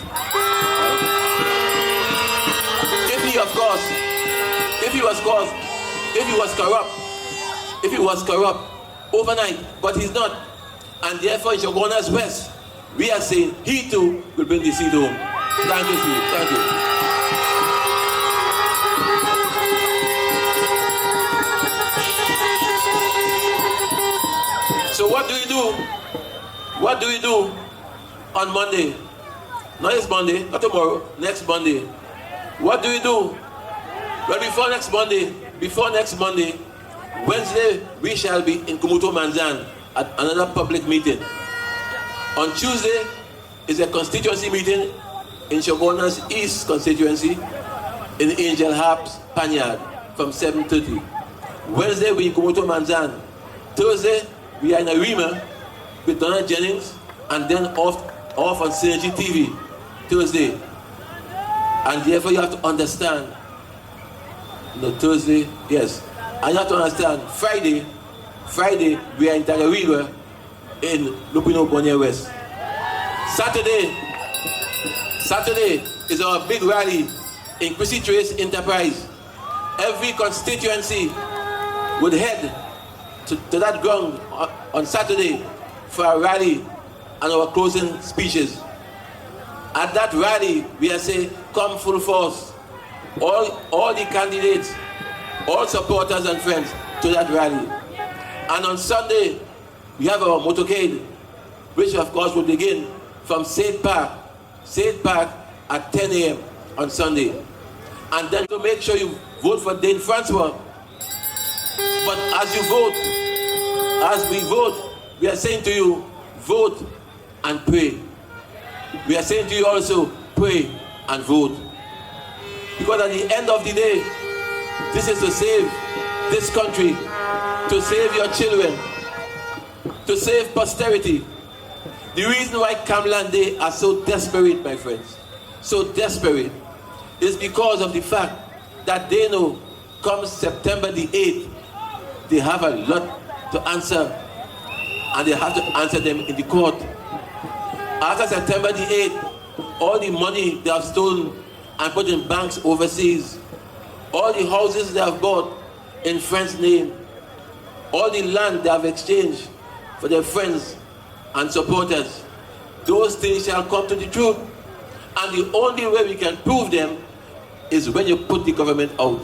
If he was corrupt overnight, but he's not. And therefore in Shoguna's West, we are saying he too will bring the seed home. Thank you, Steve. Thank you. So what do we do? What do we do on Monday? Not this Monday, not tomorrow, next Monday. What do we do? Well, before next Monday, Wednesday, we shall be in Kumuto Manzan at another public meeting. On Tuesday is a constituency meeting in Shoguna's East constituency in Angel Harp's Panyard from 7:30. Wednesday, we in Kumuto Manzan. Thursday, we are in Arima with Donna Jennings, and then off on Synergy TV Thursday. And therefore, you have to understand. No, Thursday, yes. And you have to understand, Friday, we are in Tagariga in Lupino Bonnier West. Saturday is our big rally in Chrissy Trace Enterprise. Every constituency would head to that ground on Saturday for a rally and our closing speeches. At that rally, we are saying, come full force. All the candidates, all supporters and friends to that rally. And on Sunday, we have our motorcade, which of course will begin from Saint Park at 10 a.m. on Sunday. And then to make sure you vote for Dane Francois. But as we vote, we are saying to you, vote and pray. We are saying to you also, pray and vote. Because at the end of the day, this is to save this country, to save your children, to save posterity. The reason why Kamla and Dane are so desperate, my friends, so desperate, is because of the fact that they know come September the 8th, they have a lot to answer, and they have to answer them in the court. After September the 8th, all the money they have stolen and put in banks overseas. All the houses they have bought in friends' name. All the land they have exchanged for their friends and supporters. Those things shall come to the truth. And the only way we can prove them is when you put the government out.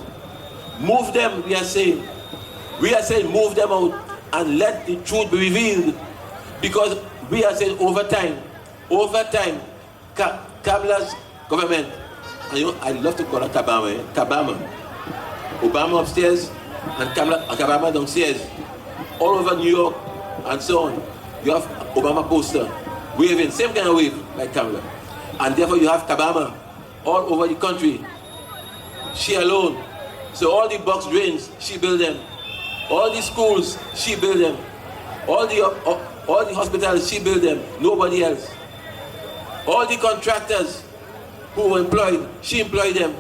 Move them, we are saying. We are saying move them out and let the truth be revealed. Because we are saying over time, Kabla's government, and you know, I love to call her Kabama. Obama upstairs and Kabama downstairs. All over New York and so on. You have Obama poster waving, same kind of wave like Kabla. And therefore you have Kabama all over the country. She alone. So all the box drains, she built them. All the schools, she built them. All the hospitals, she built them. Nobody else. All the contractors who were employed, she employed them.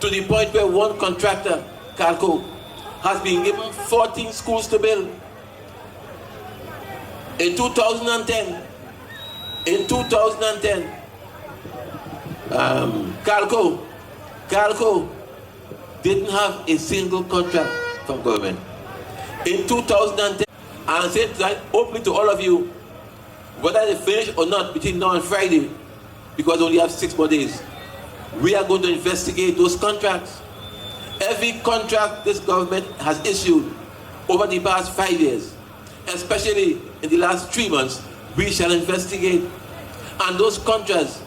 To the point where one contractor, Calco, has been given 14 schools to build. In 2010, Calco didn't have a single contract from government. In 2010, and I say that openly to all of you, whether they finish or not between now and Friday, because we only have 6 more days, we are going to investigate those contracts. Every contract this government has issued over the past 5 years, especially in the last 3 months, we shall investigate. And those contracts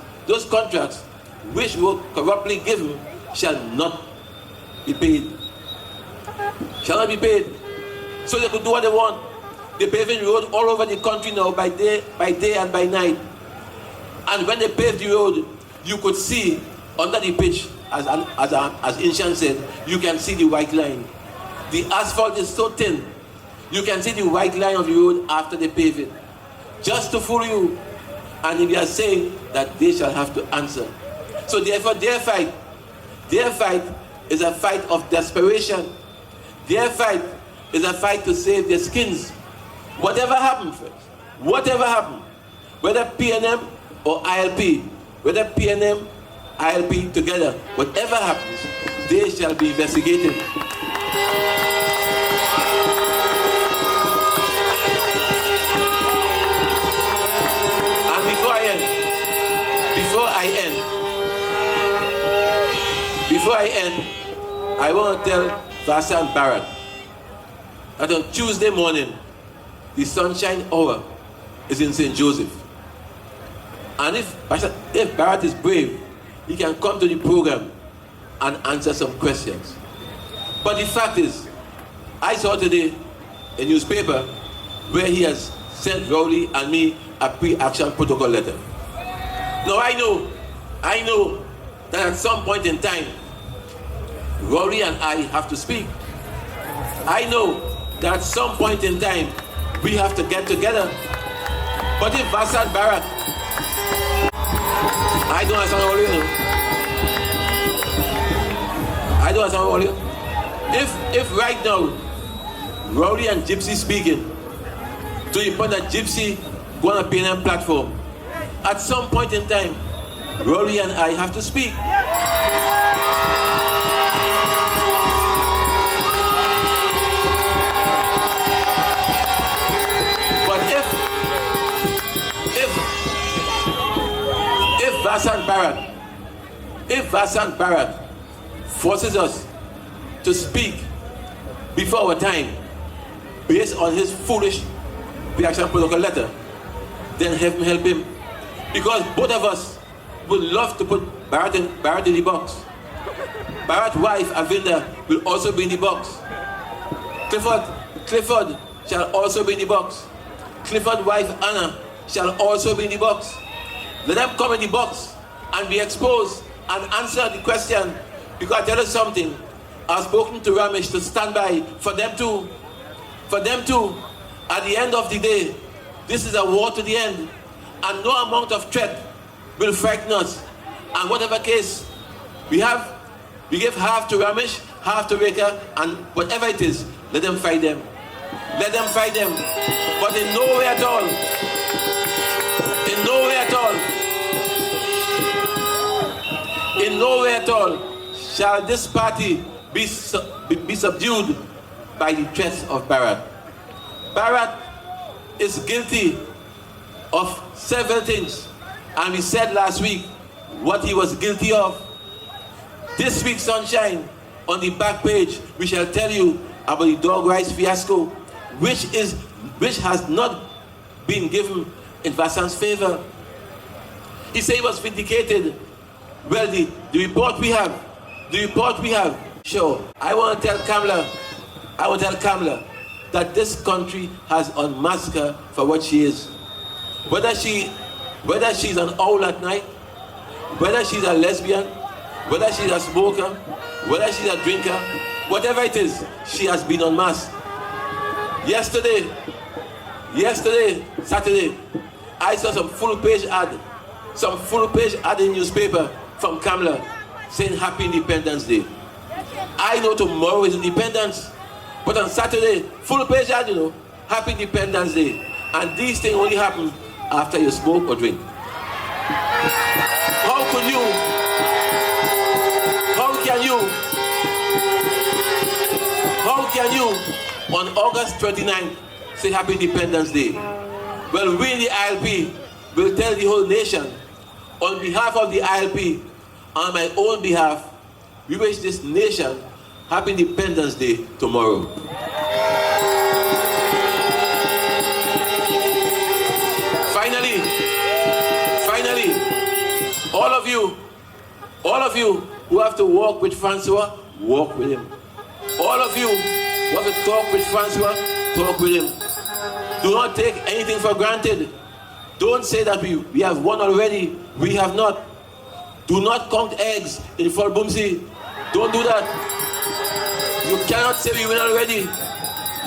which were corruptly given shall not be paid. Shall not be paid. So they could do what they want. They're paving road all over the country now by day and by night. And when they paved the road, you could see under the pitch, as Inshan said, you can see the white line. The asphalt is so thin, you can see the white line of the road after they pave it. Just to fool you. And we are saying that they shall have to answer. So therefore their fight is a fight of desperation. Their fight is a fight to save their skins. Whatever happened, friends, whatever happened, whether PNM or I.L.P, whether PNM, I.L.P together, whatever happens, they shall be investigated. And before I end, I want to tell Vasan Barrett that on Tuesday morning, the sunshine hour is in St. Joseph. And if Barrett is brave, he can come to the program and answer some questions. But the fact is, I saw today a newspaper where he has sent Rowley and me a pre-action protocol letter. Now I know that at some point in time, Rowley and I have to speak. I know that at some point in time, we have to get together. But if Vasan Barrett, I don't understand all you. I don't understand all you. If right now, Rowley and Gypsy speaking, to the point that Gypsy go on a PNM platform, at some point in time, Rowley and I have to speak. If Vasan Barrett forces us to speak before our time based on his foolish reaction protocol letter, then heaven help him. Because both of us would love to put Barrett in the box. Barrett's wife, Avinda, will also be in the box. Clifford shall also be in the box. Clifford's wife, Anna, shall also be in the box. Let them come in the box and be exposed and answer the question. Because I tell you something, I've spoken to Ramesh to stand by for them too. For them too. At the end of the day, this is a war to the end. And no amount of threat will frighten us. And whatever case, we give half to Ramesh, half to Reka, and whatever it is, let them fight them. Let them fight them. But in no way at all, In no way at all shall this party be subdued by the threats of Barrett. Barrett is guilty of several things, and we said last week what he was guilty of. This week, Sunshine, on the back page, we shall tell you about the dog rights fiasco, which has not been given in Vassan's favor. He said he was vindicated. Well, the report we have, sure. I want to tell Kamala that this country has unmasked her for what she is. Whether she's an owl at night, whether she's a lesbian, whether she's a smoker, whether she's a drinker, whatever it is, she has been unmasked. Yesterday, Saturday, I saw some full-page ad in newspaper from Kamala saying Happy Independence Day. I know tomorrow is Independence, but on Saturday, full-page ad, Happy Independence Day. And these things only happen after you smoke or drink. How can you on August 29th say Happy Independence Day? Well, we in the I.L.P will tell the whole nation, on behalf of the I.L.P, on my own behalf, we wish this nation Happy Independence Day tomorrow. Finally, all of you who have to walk with Francois, walk with him. All of you who have to talk with Francois, talk with him. Do not take anything for granted. Don't say that we have won already. We have not. Do not count eggs in Fulbumsy. Don't do that. You cannot say we win already.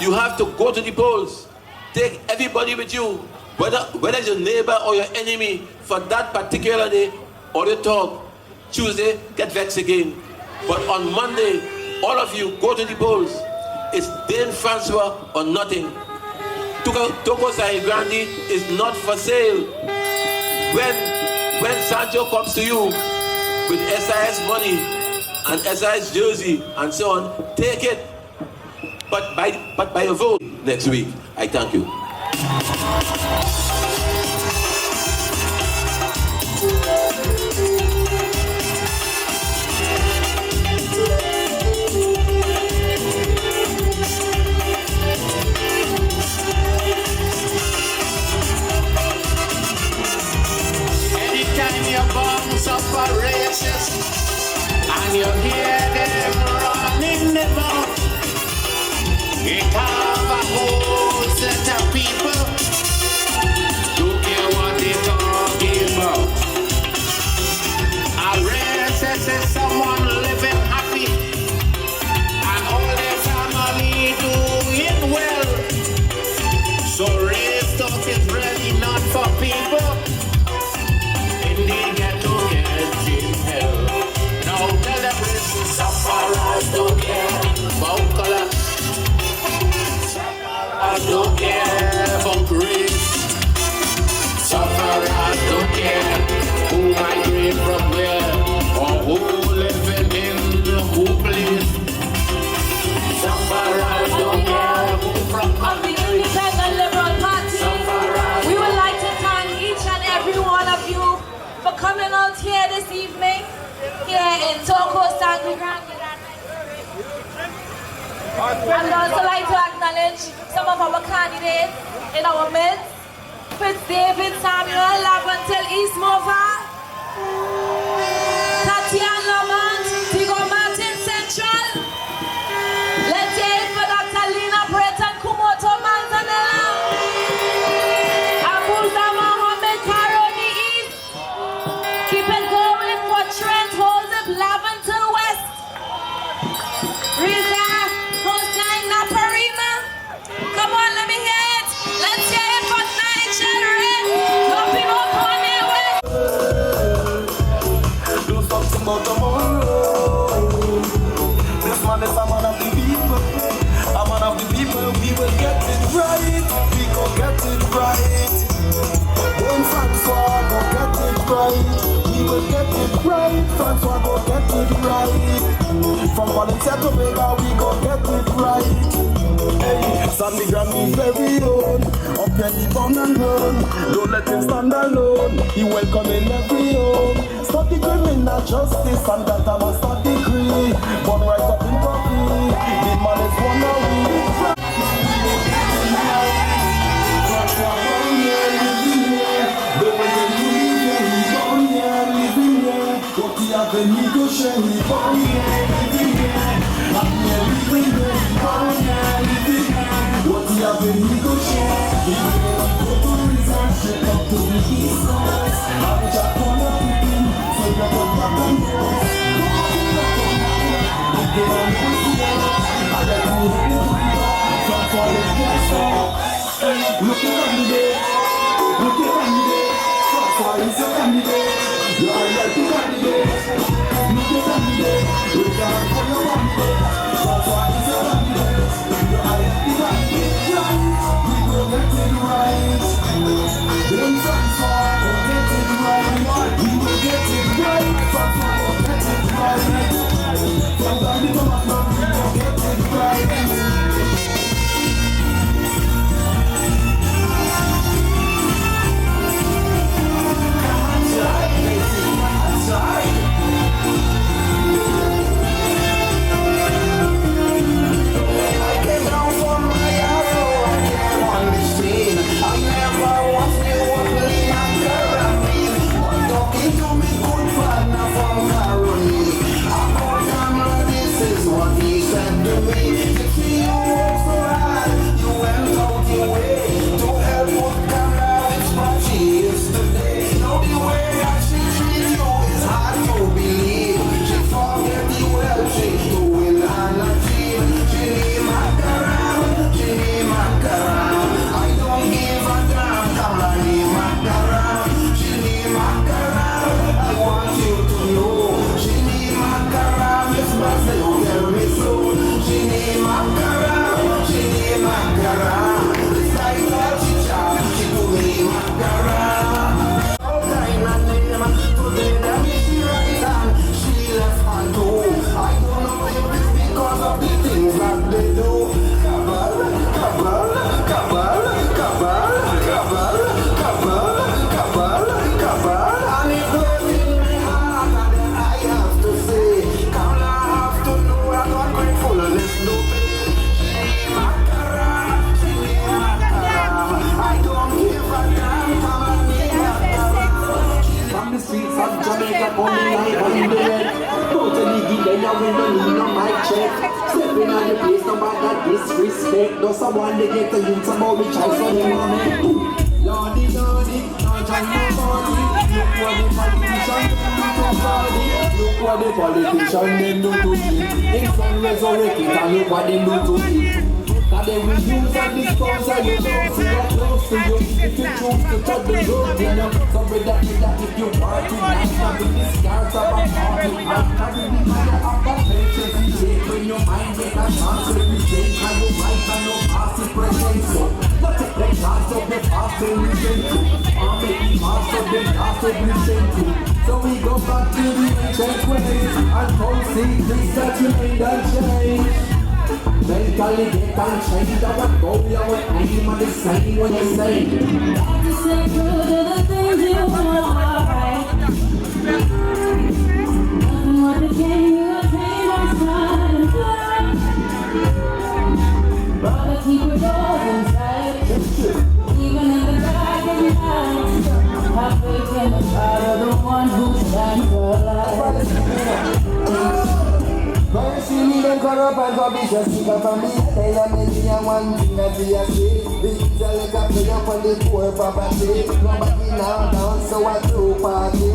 You have to go to the polls. Take everybody with you, whether it's your neighbor or your enemy, for that particular day, or you talk. Tuesday, get vexed again. But on Monday, all of you go to the polls. It's Dane Francois or nothing. Toco Grande is not for sale. When Sancho comes to you with SIS money and SIS jersey and so on, take it. But by a vote next week. I thank you. Operations, and you hear them running the mouth. It have a whole set of people who care what they're talking about. RSS is someone living happy and all their family doing well. So race talk is really not for people. Indeed, sufferers don't care about color. Sufferers don't care about race. Sufferers don't care who migrate from where or who living in who place. Sufferers don't care who from Of the Independent Liberal Party, we would like to thank each and every one of you for coming out here this evening. Here in Toco, Sangre, Grande. I'd also like to acknowledge some of our candidates in our midst. Prince David Samuel, Lavantel Eastmover, Tatiana Lamont, Tigo Martin Central. Let's hear it for Dr. Lina Breton Kumoto Manzanella, Abuza Mohammed Karoni East. Keep it going for Trent Lavantel West, Riza Hossein Naparima. Come on, let me hear it. Let's hear it for Nigeria. Go people, come on here, West. Francois go get it right. From Valencia to Vega, we go get it right. Hey, Sandy Grande very own. Up here the bound and run. Don't let him stand alone. He welcome in every home. Stop the criminal justice and that I must start decree. Born right up in coffee. The man is one of we. Disrespect, does someone they get to use about the choice of the moment? Lordy, not trying to party. Look what the politician them do to me. In some resurrected and look what they do to me. That they will use and dispose of your love. So you're close to you. If you choose to touch the road, you know. Sorry that if you want to nice, not with the scars of a party. I'm carrying the fire of the patience. Take when your mind get a chance to resist. And your mind and your past is present. So, not take the chance of the past and resent to. Or make the past of the past and resent to. So we go back to the ancient ways. And proceed this that you made and change. Mentally get and change our goal, our aim and the same when you say. To say true to the things you want, right? Nothing more to gain, you attain my side. Brother, keep your doors inside. Even in the dark and night. Have faith in the power of the one who stands for life. Mercy me them corrupt and vicious people from me. Tell them and one thing that we are say. These are like a play up on the poor property. Nobody now down, so I do party.